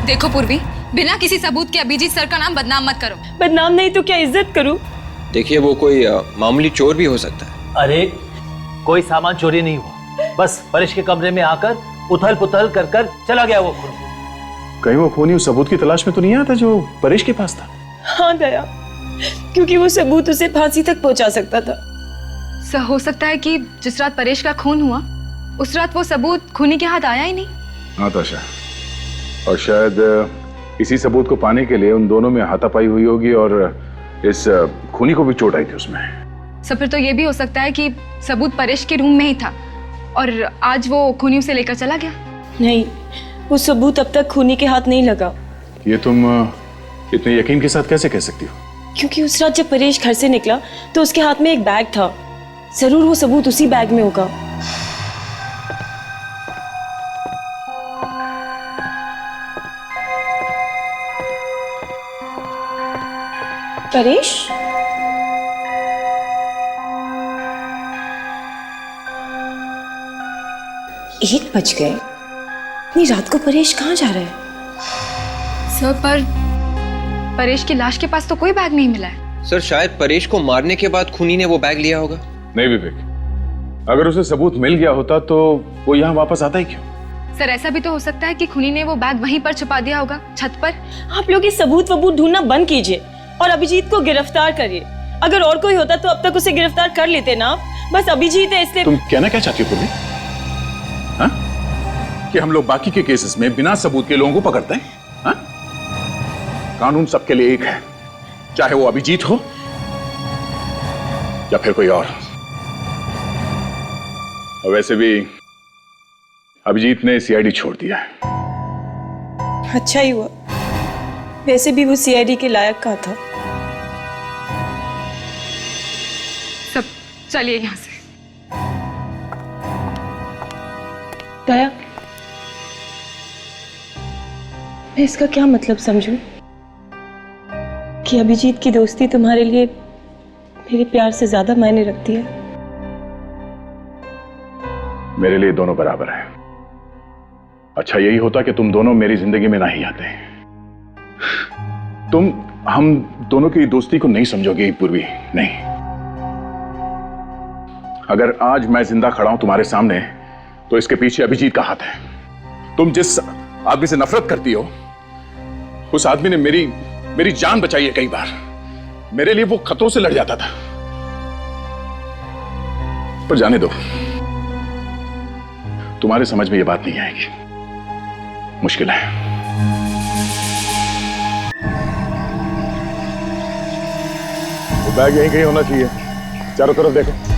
देखो पूर्वी, बिना किसी सबूत के अभिजीत सर का नाम बदनाम मत करो। बदनाम नहीं तो क्या इज्जत करूं? देखिए, वो कोई मामूली चोर भी हो सकता है। अरे कोई सामान चोरी नहीं हुआ, बस परेश के कमरे में आकर उथल पुथल कर कर चला गया वो खूनी। कहीं वो खूनी उस सबूत की तलाश में तो नहीं आया था जो परेश के पास था? हाँ दया, क्योंकि वो सबूत उसे फांसी तक पहुंचा सकता था। सर हो सकता है कि जिस रात परेश का खून हुआ उस रात वो सबूत खूनी के हाथ आया ही नहीं। हाँ ताशा, और शायद इसी सबूत को पाने के लिए उन दोनों में हाथापाई हुई होगी और इस खूनी को भी चोट आई थी उसमें। सर फिर तो ये भी हो सकता है कि सबूत परेश के रूम में ही था और आज वो खूनी उसे लेकर चला गया। नहीं, वो सबूत अब तक खूनी के हाथ नहीं लगा। ये तुम इतने यकीन के साथ कैसे कह सकती हो? क्योंकि उस रात जब परेश घर से निकला तो उसके हाथ में एक बैग था। जरूर वो सबूत उसी बैग में होगा। परेश? 1 बज गए। इतनी रात को परेश कहाँ जा रहा है? सर पर परेश की लाश के पास तो कोई बैग नहीं मिला है। सर शायद परेश को मारने के बाद खूनी ने वो बैग लिया होगा। नहीं विवेक, अगर उसे सबूत मिल गया होता तो वो यहाँ वापस आता ही क्यों? सर ऐसा भी तो हो सकता है कि खूनी ने वो बैग वहीं पर छुपा दिया होगा, छत पर। आप लोग ये सबूत वबूत ढूंढना बंद कीजिए और अभिजीत को गिरफ्तार करिए। अगर और कोई होता तो अब तक उसे गिरफ्तार कर लेते ना। बस अभिजीत है इसलिए। तुम कहना क्या चाहती हो पूर्वी? हाँ? कि हम लोग बाकी के केसेस में बिना सबूत के लोगों को पकड़ते हैं? हाँ? कानून सबके लिए एक है, चाहे वो अभिजीत हो या फिर कोई और वैसे भी अभिजीत ने सीआईडी छोड़ दिया है। अच्छा ही हुआ, वैसे भी वो सीआईडी के लायक का था। सब चलिए यहाँ से। दया, मैं इसका क्या मतलब समझूं कि अभिजीत की दोस्ती तुम्हारे लिए मेरे प्यार से ज्यादा मायने रखती है? मेरे लिए दोनों बराबर हैं। अच्छा यही होता कि तुम दोनों मेरी जिंदगी में ना ही आते। तुम हम दोनों की दोस्ती को नहीं समझोगे पूर्वी, नहीं। अगर आज मैं जिंदा खड़ा हूं तुम्हारे सामने तो इसके पीछे अभिजीत का हाथ है। तुम जिस आदमी से नफरत करती हो उस आदमी ने मेरी जान बचाई है कई बार। मेरे लिए वो खतरों से लड़ जाता था। पर जाने दो, तुम्हारे समझ में ये बात नहीं आएगी, मुश्किल है। वो बैग यहीं कहीं होना चाहिए, चारों तरफ देखो।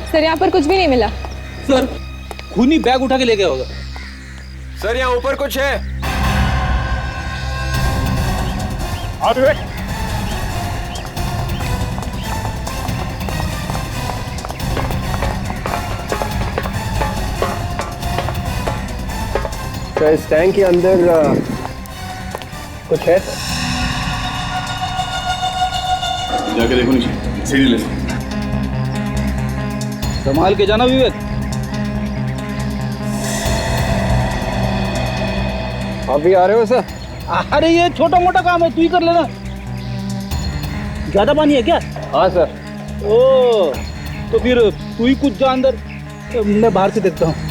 सर यहाँ पर कुछ भी नहीं मिला। सर खूनी बैग उठा के ले गया होगा। सर यहाँ ऊपर कुछ है। सर इस टैंक के अंदर कुछ है। जाके देखो नीचे, सीढ़ी ले। संभाल के जाना विवेक। अभी आ रहे हो सर? अरे ये छोटा मोटा काम है, तू ही कर लेना। ज्यादा पानी है क्या? हाँ सर। ओ तो फिर तू ही कुछ जा अंदर, मैं बाहर से देखता हूँ।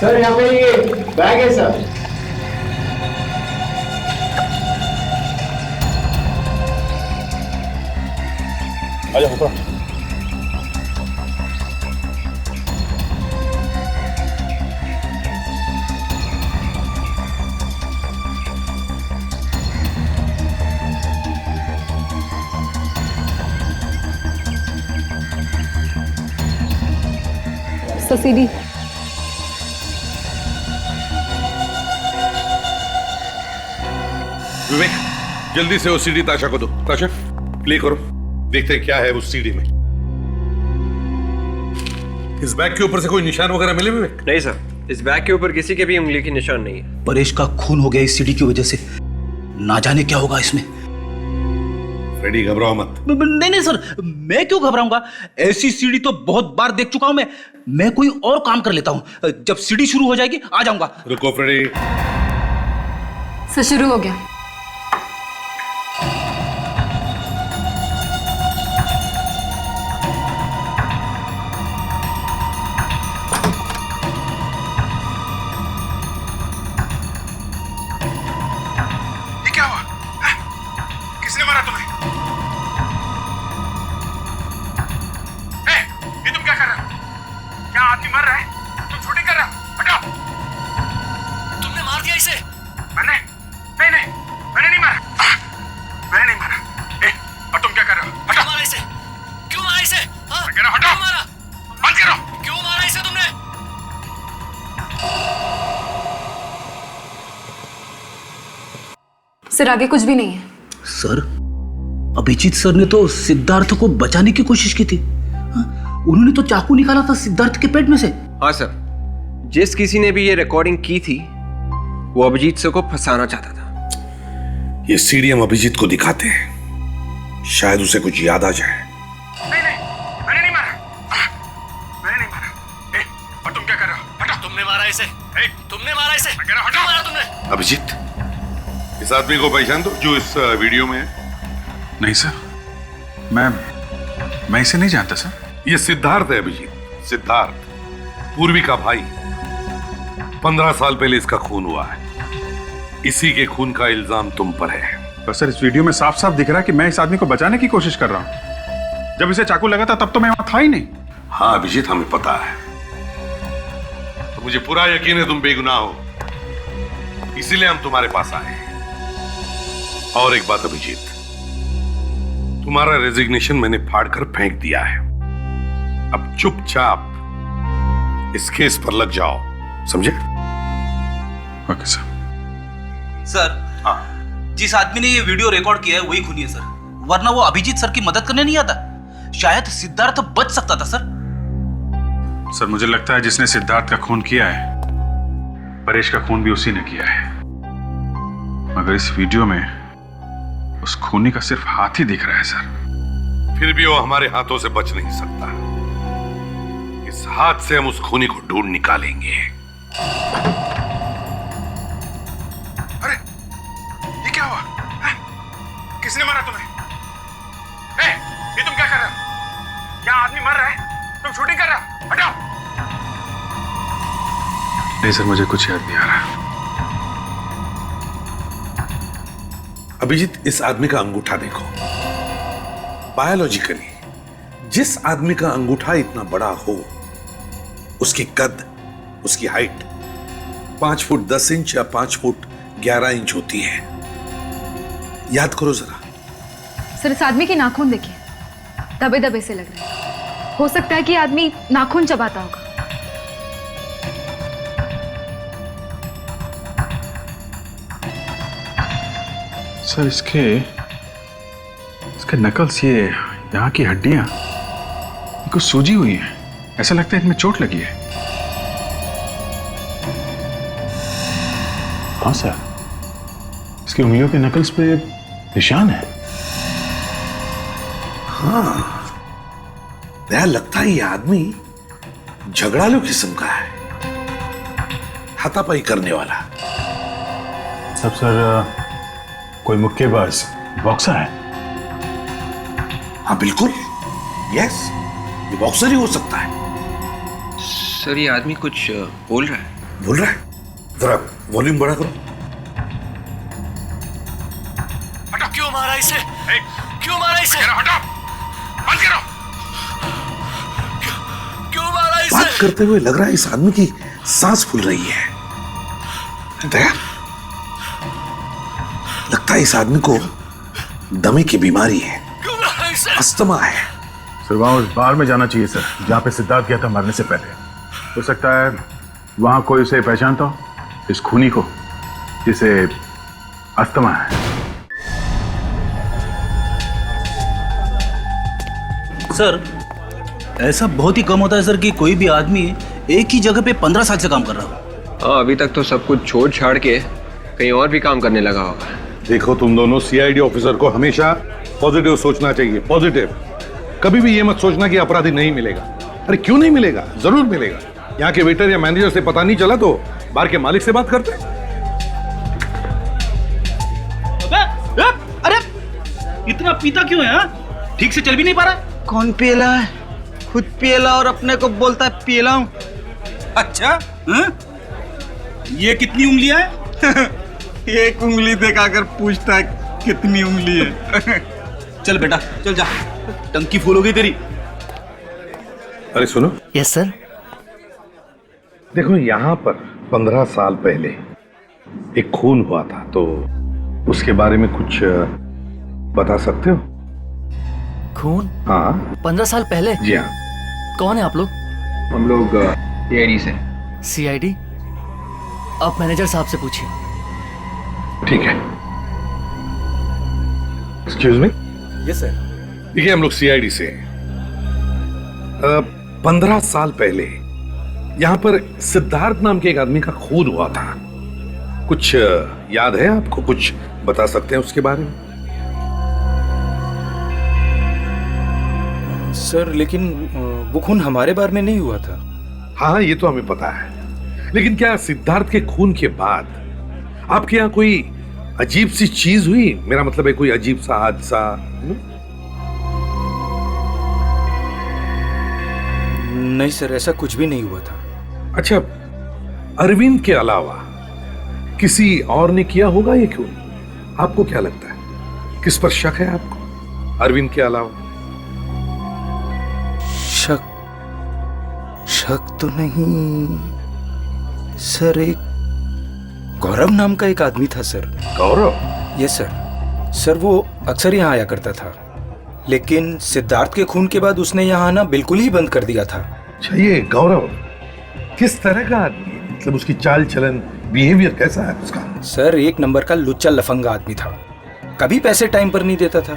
सर यहाँ पे ये बैग है सर। आजा ऊपर। Sir CD. विवेक, जल्दी से वो सीडी ताशा को दो। ताशा, प्ले करो, देखते हैं क्या है उस सीडी में। इस बैग के ऊपर से कोई निशान वगैरह मिले विवेक? नहीं सर, इस बैग के ऊपर किसी के भी उंगली की निशान नहीं है। परेश का खून हो गया इस सीडी की वजह से, ना जाने क्या होगा इसमें। फ्रेडी, घबराओ मत। नहीं नहीं सर, मैं क्यों घबराऊंगा? ऐसी सीडी तो बहुत बार देख चुका हूं मैं कोई और काम कर लेता हूं। जब सीडी शुरू हो जाएगी आ जाऊंगा। रुको फ्रेडी। सर शुरू हो गया। ये क्या हुआ? किसने मारा तुम्हें? ये तुम क्या कर रहे हो? क्या आदमी मर रहा है? तुम शूटिंग कर रहे हो? हटाओ! तुमने मार दिया इसे? मैंने? नहीं, मैंने नहीं मारा। मैंने नहीं मारा। और तुम क्या कर रहे हो? हटाओ! मारा इसे? क्यों मारा इसे? हाँ? मैं कह रहा हूं, हटाओ! क्यों मारा? बंद करो! क्यों मारा इसे तुमने? सर आगे कुछ भी नहीं है। सर, अभिजीत सर ने तो सिद्धार्थ को बचाने की कोशिश की थी। उन्होंने तो चाकू निकाला था सिद्धार्थ के पेट में से। हाँ सर, जिस किसी ने भी ये रिकॉर्डिंग की थी वो अभिजीत सर को फंसाना चाहता था। ये सीडी हम अभिजीत को दिखाते हैं, शायद उसे कुछ याद आ जाए। मैंने नहीं मारा। मैंने नहीं मारा। और तुम क्या कर रहे हो? हटाओ! तुमने मारा इसे? तुमने मारा इसे? मैं कह रहा हूं, हटाओ! मारा तुमने? अभिजीत, इस आदमी को पहचान दो जो इस वीडियो में है। नहीं सर, मैं इसे नहीं जानता सर। ये सिद्धार्थ है अभिजीत, सिद्धार्थ, पूर्वी का भाई। 15 साल पहले इसका खून हुआ है। इसी के खून का इल्जाम तुम पर है। पर सर, इस वीडियो में साफ साफ दिख रहा है कि मैं इस आदमी को बचाने की कोशिश कर रहा हूं। जब इसे चाकू लगा था तब तो मैं वहां था ही नहीं। हाँ अभिजीत, हमें पता है। तो मुझे पूरा यकीन है तुम बेगुनाह हो, इसीलिए हम तुम्हारे पास आए हैं। और एक बात अभिजीत, तुम्हारा रेजिग्नेशन मैंने फाड़कर फेंक दिया है। अब चुपचाप इस केस पर लग जाओ, समझे? Okay sir. सर, हाँ, जिस आदमी ने ये वीडियो रिकॉर्ड किया है वही खूनी है सर, वरना वो अभिजीत सर की मदद करने नहीं आता। शायद सिद्धार्थ बच सकता था सर। सर, मुझे लगता है जिसने सिद्धार्थ का खून किया है, परेश का खून भी उसी ने किया है। मगर इस वीडियो में उस खूनी का सिर्फ हाथ ही दिख रहा है सर। फिर भी वो हमारे हाथों से बच नहीं सकता। इस हाथ से हम उस खूनी को ढूंढ निकालेंगे। अरे, ये क्या हुआ? किसने मारा तुम्हें? ये तुम क्या कर रहे हो? क्या आदमी मर रहा है? तुम शूटिंग कर रहे हो? हटाओ! नहीं सर, मुझे कुछ याद नहीं आ रहा। अभिजीत, इस आदमी का अंगूठा देखो। बायोलॉजिकली जिस आदमी का अंगूठा इतना बड़ा हो, उसकी कद, उसकी हाइट 5 फुट 10 इंच या 5 फुट 11 इंच होती है। याद करो जरा। सर इस आदमी के नाखून देखिए, दबे दबे से लग रहे हैं। हो सकता है कि आदमी नाखून चबाता होगा। सर, इसके नकल्स, ये यहाँ की हड्डियां कुछ सूजी हुई हैं। ऐसा लगता है इनमें चोट लगी है। हाँ सर, इसकी उंगलियों के नकल्स पे निशान है। हाँ, दया, लगता है ये आदमी झगड़ालू किस्म का है, हाथापाई करने वाला। सब सर, कोई मुक्केबाज, बॉक्सर है? हाँ बिल्कुल, यस, ये बॉक्सर ही हो सकता है। सर, ये आदमी कुछ बोल रहा है। बोल रहा है? जरा वॉल्यूम बढ़ा करो। हटाओ! क्यों मारा इसे? क्यों मारा इसे? हटाओ! बंद करो! क्यों मारा इसे? बात करते हुए लग रहा है इस आदमी की सांस फूल रही है। दया, लगता है इस आदमी को दमे की बीमारी है, अस्थमा है। सर, वहां उस बार में जाना चाहिए सर, जहां पे सिद्धार्थ गया था मरने से पहले। हो सकता है वहां कोई उसे पहचानता हो, इस खूनी को जिसे अस्थमा है। सर, ऐसा बहुत ही कम होता है सर कि कोई भी आदमी एक ही जगह पे 15 साल से काम कर रहा हो। हाँ, अभी तक तो सब कुछ छोड़ छाड़ के कहीं और भी काम करने लगा होगा। देखो तुम दोनों, सीआईडी ऑफिसर को हमेशा पॉजिटिव सोचना चाहिए, पॉजिटिव। कभी भी ये मत सोचना कि अपराधी नहीं मिलेगा। अरे क्यों नहीं मिलेगा, जरूर मिलेगा। यहाँ के वेटर या मैनेजर से पता नहीं चला तो बार के मालिक से बात करते हैं। अरे इतना पीता क्यों है? ठीक से चल भी नहीं पा रहा। कौन पियला है? खुद पियला और अपने को बोलता है पियला हूं। अच्छा, ये कितनी उंगलियां है? एक उंगली दिखाकर पूछता है कितनी उंगली है। चल बेटा, चल जा, टंकी फुल हो गई तेरी। अरे सुनो। Yes sir. देखो, यहाँ पर 15 साल पहले एक खून हुआ था, तो उसके बारे में कुछ बता सकते हो? खून? हाँ। 15 साल पहले? जी हाँ। कौन है आप लोग? हम लोग सीआईडी से। सीआईडी? आप मैनेजर साहब से पूछिए। ठीक है। Excuse me. Yes sir. देखिए, हम लोग सीआईडी से 15 साल पहले यहाँ पर सिद्धार्थ नाम के एक आदमी का खून हुआ था। कुछ याद है आपको? कुछ बता सकते हैं उसके बारे में? सर, लेकिन वो खून हमारे बारे में नहीं हुआ था। हाँ, ये तो हमें पता है, लेकिन क्या सिद्धार्थ के खून के बाद आपके यहाँ कोई अजीब सी चीज हुई? मेरा मतलब है कोई अजीब सा हादसा। नहीं सर, ऐसा कुछ भी नहीं हुआ था। अच्छा, अरविंद के अलावा किसी और ने किया होगा ये खून? आपको क्या लगता है, किस पर शक है आपको अरविंद के अलावा? शक तो नहीं सर। एक गौरव नाम का एक आदमी था sir. Gaurav? Yes sir. Sir, वो अक्सर यहाँ आया करता था, लेकिन सिद्धार्थ के खून के बाद उसने यहाँ आना बिल्कुल ही बंद कर दिया था। अच्छा, ये गौरव किस तरह का आदमी है? मतलब उसकी चाल चलन, बिहेवियर कैसा है उसका? सर, एक नंबर का लुच्चा लफंगा आदमी था। कभी पैसे टाइम पर नहीं देता था।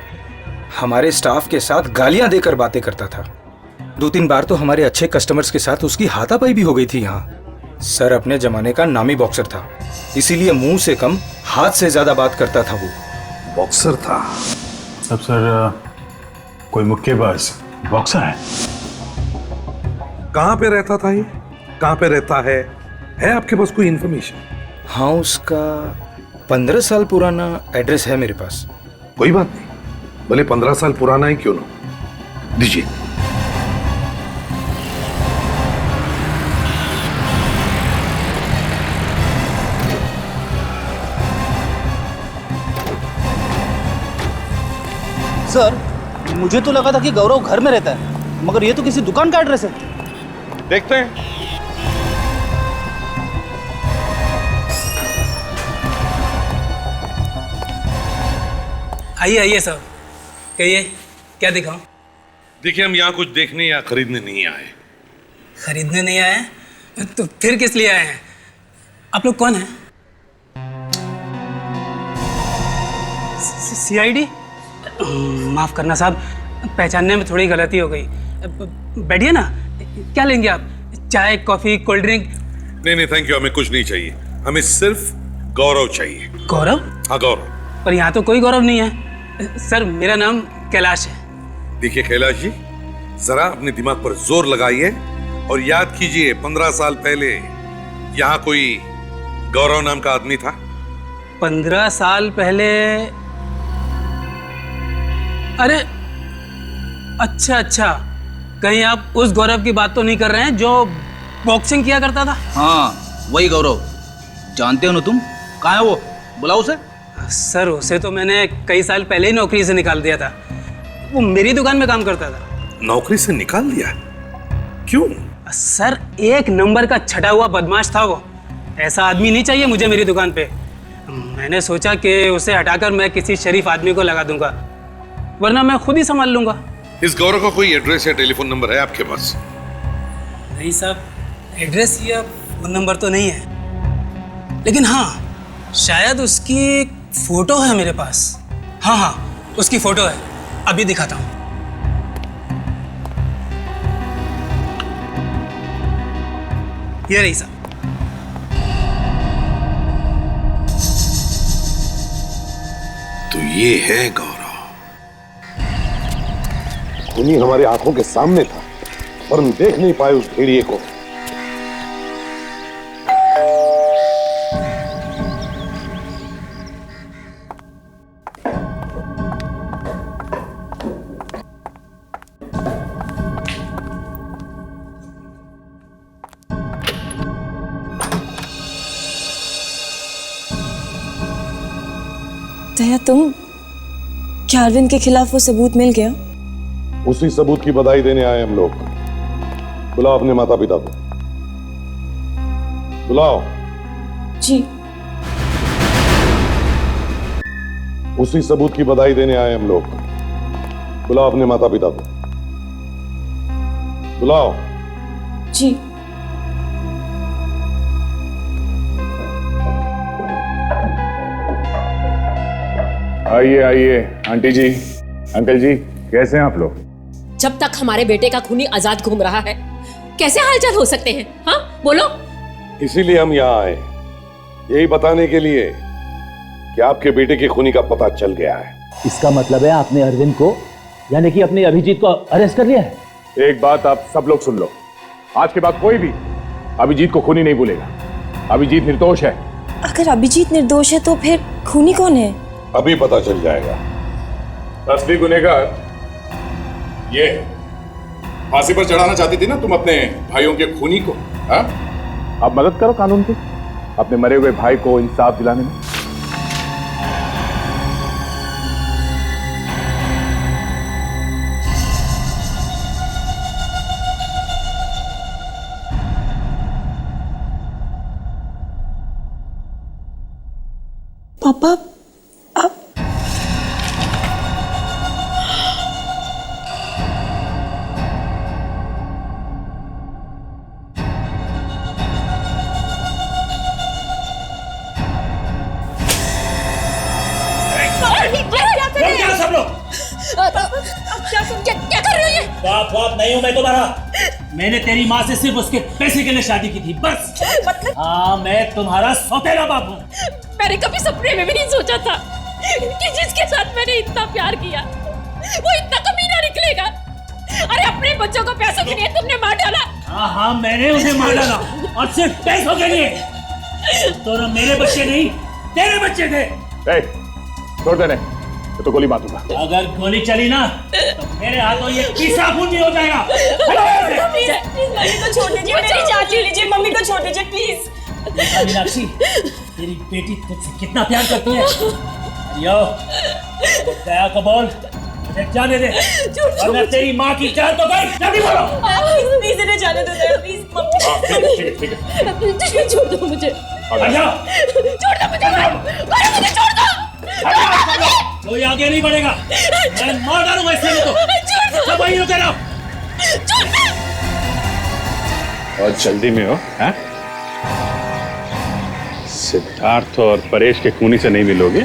हमारे स्टाफ के साथ गालियां देकर बातें करता था। 2-3 बार तो हमारे अच्छे कस्टमर्स के साथ उसकी हाथापाई भी हो गई थी यहाँ। सर, अपने जमाने का नामी बॉक्सर था, इसीलिए मुंह से कम हाथ से ज्यादा बात करता था। वो बॉक्सर था? सब सर, कोई मुक्केबाज बॉक्सर है? कहाँ पे रहता था ये? कहाँ पे रहता है आपके पास कोई इंफॉर्मेशन? हाँ, उसका 15 साल पुराना एड्रेस है मेरे पास। कोई बात नहीं, भले 15 साल पुराना ही क्यों ना, दीजिए। सर, मुझे तो लगा था कि गौरव घर में रहता है, मगर ये तो किसी दुकान का एड्रेस है। देखते हैं। आइए आइए साहब, कहिए क्या दिखाऊं? देखिए, हम यहाँ कुछ देखने या खरीदने नहीं आए। खरीदने नहीं आए? तो फिर किस लिए आए हैं? आप लोग कौन हैं? सीआईडी? माफ करना साहब, पहचानने में थोड़ी गलती हो गई। बैठिए ना, क्या लेंगे आप? चाय, कॉफी, कोल्ड ड्रिंक? नहीं, थैंक यू, हमें कुछ नहीं चाहिए। हमें सिर्फ गौरव चाहिए। गौरव? हाँ, गौरव। पर यहाँ तो कोई गौरव नहीं है सर। मेरा नाम कैलाश है। देखिए कैलाश जी, जरा अपने दिमाग पर जोर लगाइए और याद कीजिए, 15 साल पहले यहाँ कोई गौरव नाम का आदमी था? 15 साल पहले? अरे अच्छा, कहीं आप उस गौरव की बात तो नहीं कर रहे हैं जो बॉक्सिंग किया करता था? हाँ, वही गौरव। जानते हो ना तुम? कहाँ है वो? बुलाओ उसे। सर, उसे तो मैंने कई साल पहले ही नौकरी से निकाल दिया था। वो मेरी दुकान में काम करता था। नौकरी से निकाल दिया? क्यों? सर, एक नंबर का छटा हुआ बदमाश था वो। ऐसा आदमी नहीं चाहिए मुझे मेरी दुकान पे। मैंने सोचा कि उसे हटाकर मैं किसी शरीफ आदमी को लगा दूंगा, वरना मैं खुद ही संभाल लूंगा। इस गौरव का कोई एड्रेस या टेलीफोन नंबर है आपके पास? नहीं साहब, एड्रेस या फोन नंबर तो नहीं है, लेकिन हाँ शायद उसकी एक फोटो है मेरे पास। हाँ हाँ उसकी फोटो है, अभी दिखाता हूँ। ये रही साहब। तो ये है गौरव। खूनी हमारी आंखों के सामने था, पर हम देख नहीं पाए उस भेड़िए को। दया, तुम क्या अरविंद के खिलाफ वो सबूत मिल गया? उसी सबूत की बधाई देने आए हम लोग। बुलाओ अपने माता पिता को, बुलाओ। जी। उसी सबूत की बधाई देने आए हम लोग। बुलाओ अपने माता पिता को, बुलाओ। जी। आइए आइए आंटी जी, अंकल जी, कैसे हैं आप लोग? जब तक हमारे बेटे का खूनी आजाद घूम रहा है कैसे हालचाल हो सकते हैं? हाँ बोलो। इसीलिए हम यहाँ आए, यही बताने के लिए कि आपके बेटे की खूनी का पता चल गया है। इसका मतलब है आपने अरविंद को, यानी कि अपने अभिजीत को अरेस्ट कर लिया है? एक बात आप सब लोग सुन लो, आज के बाद कोई भी अभिजीत को खूनी नहीं भूलेगा। अभिजीत निर्दोष है। अगर अभिजीत निर्दोष है तो फिर खूनी कौन है? अभी पता चल जाएगा। असली गुनहगार ये है। फांसी पर चढ़ाना चाहती थी ना तुम अपने भाइयों के खूनी को, हाँ? अब मदद करो कानून की, अपने मरे हुए भाई को इंसाफ दिलाने में। पापा, क्या कर रहे हो ये? बाप नहीं हूं मैं तुम्हारा। मैंने तेरी माँ से सिर्फ उसके पैसे के लिए शादी की थी, बस। मतलब? हाँ, मैं तुम्हारा सौतेला बाप हूँ। मैंने कभी सपने में भी नहीं सोचा था कि जिसके साथ मैंने इतना प्यार किया वो इतना कमीना निकलेगा। अरे अपने बच्चों को पैसों के लिए तुमने मार डाला। हाँ, मैंने उन्हें मार डाला, और सिर्फ पैसों के लिए। तो ना मेरे बच्चे नहीं, तेरे बच्चे थे। छोड़ देने, तो गोली मार दूंगा। अगर गोली चली ना तो मेरे हाथों ये पीसा खून भी हो जाएगा। मम्मी को छोड़ दीजिए, मेरी चाची लीजिए, मम्मी को छोड़ दीजिए प्लीज। मीनाक्षी, तेरी बेटी तुझसे कितना प्यार करती है। यो, दया को बोल, मुझे जाने दे, वरना तेरी माँ की जान तो गई। जल्दी बोलो। प्लीज इन्हें जाने दो दया, प्लीज मम्मी। ठीक है। छोड़ दो मुझे। छोड़ दो मुझे, छोड़ दो। कोई आगे नहीं बढ़ेगा, मैं मार डालूंगा इससे तो। सब वहीं रुके रहो। और जल्दी में हो, हैं? सिद्धार्थ और परेश के खूनी से नहीं मिलोगे?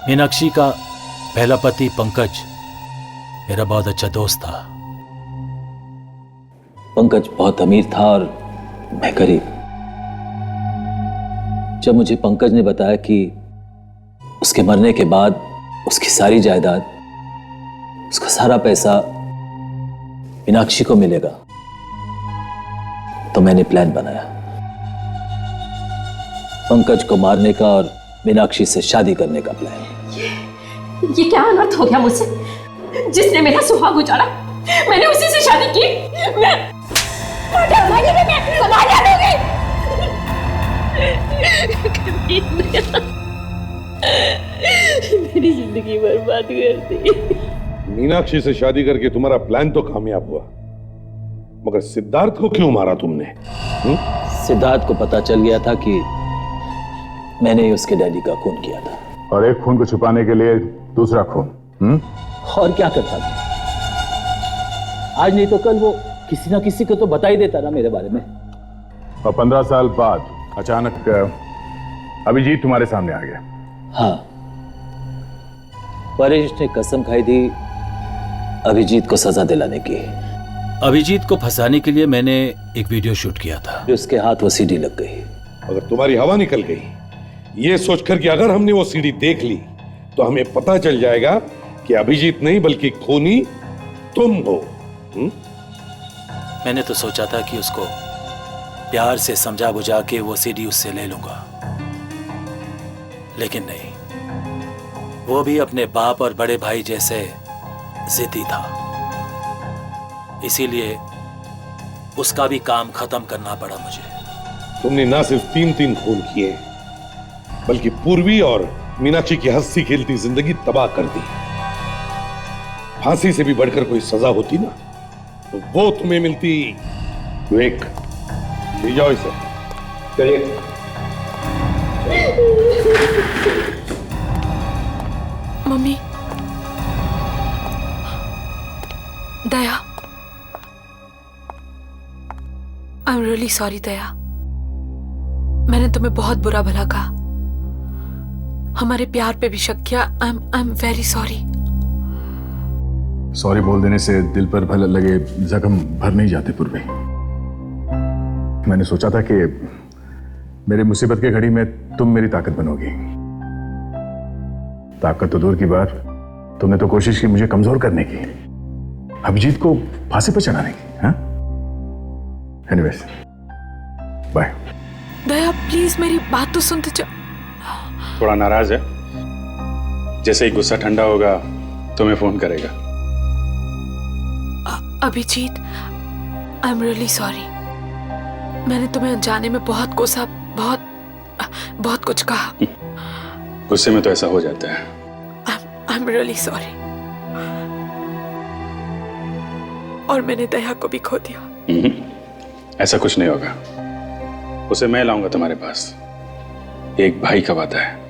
मीनाक्षी का पहला पति पंकज मेरा बहुत अच्छा दोस्त था। पंकज बहुत अमीर था और मैं गरीब। जब मुझे पंकज ने बताया कि उसके मरने के बाद उसकी सारी जायदाद, उसका सारा पैसा मीनाक्षी को मिलेगा, तो मैंने प्लान बनाया पंकज को मारने का और मीनाक्षी से शादी करने का प्लान। ये क्या अनर्थ हो गया मुझसे? जिसने मेरा सुहाग उजाड़ा मैंने उसी से शादी की। मेरी जिंदगी बर्बाद कर दी। मीनाक्षी से शादी करके तुम्हारा प्लान तो कामयाब हुआ, मगर सिद्धार्थ को क्यों मारा तुमने? सिद्धार्थ को पता चल गया था कि मैंने ही उसके डैडी का खून किया था। और एक खून को छुपाने के लिए दूसरा खून। और क्या करता था? आज नहीं तो कल वो किसी ना किसी को तो बता ही देता ना मेरे बारे में। और 15 साल बाद अचानक अभिजीत तुम्हारे सामने आ गया। हाँ, परेश ने कसम खाई थी अभिजीत को सजा दिलाने की। अभिजीत को फंसाने के लिए मैंने एक वीडियो शूट किया था। उसके हाथ वो सीडी लग गई। अगर तुम्हारी हवा निकल गई ये सोचकर कि अगर हमने वो सीडी देख ली तो हमें पता चल जाएगा कि अभिजीत नहीं बल्कि खूनी तुम हो। मैंने तो सोचा था कि उसको प्यार से समझा बुझा के वो सीडी उससे ले लूंगा, लेकिन नहीं, वो भी अपने बाप और बड़े भाई जैसे जिद्दी था। इसीलिए उसका भी काम खत्म करना पड़ा मुझे। तुमने ना सिर्फ 3 खून किए बल्कि पूर्वी और मीनाक्षी की हंसी खेलती जिंदगी तबाह कर दी। फांसी से भी बढ़कर कोई सजा होती ना तो वो तुम्हें मिलती। विवेक, ले जाओ इसे। चलिए। Mummy, Daya, I am really sorry Daya. मैंने तुम्हें बहुत बुरा भला कहा, हमारे प्यार पे भी शक किया। I am very sorry. Sorry बोल देने से दिल पर भले लगे जख्म भर नहीं जाते पूर्वी। मैंने सोचा था कि मेरी मुसीबत की घड़ी में तुम मेरी ताकत बनोगी। ताकत तो दूर की बात, तुमने तो कोशिश की मुझे कमजोर करने की, अभिजीत को फांसी पर चढ़ाने की। हाँ, एनीवेज, बाय। दया प्लीज मेरी बात तो सुनते जा। थोड़ा नाराज है, जैसे ही गुस्सा ठंडा होगा तुम्हें फोन करेगा। Abhijeet, I am really sorry. मैंने तुम्हें अनजाने में बहुत कोसा, बहुत कुछ कहा। गुस्से में तो ऐसा हो जाता है। आई एम रियली सॉरी। और मैंने दया को भी खो दिया। ऐसा कुछ नहीं होगा, उसे मैं लाऊंगा तुम्हारे पास। एक भाई का वादा है।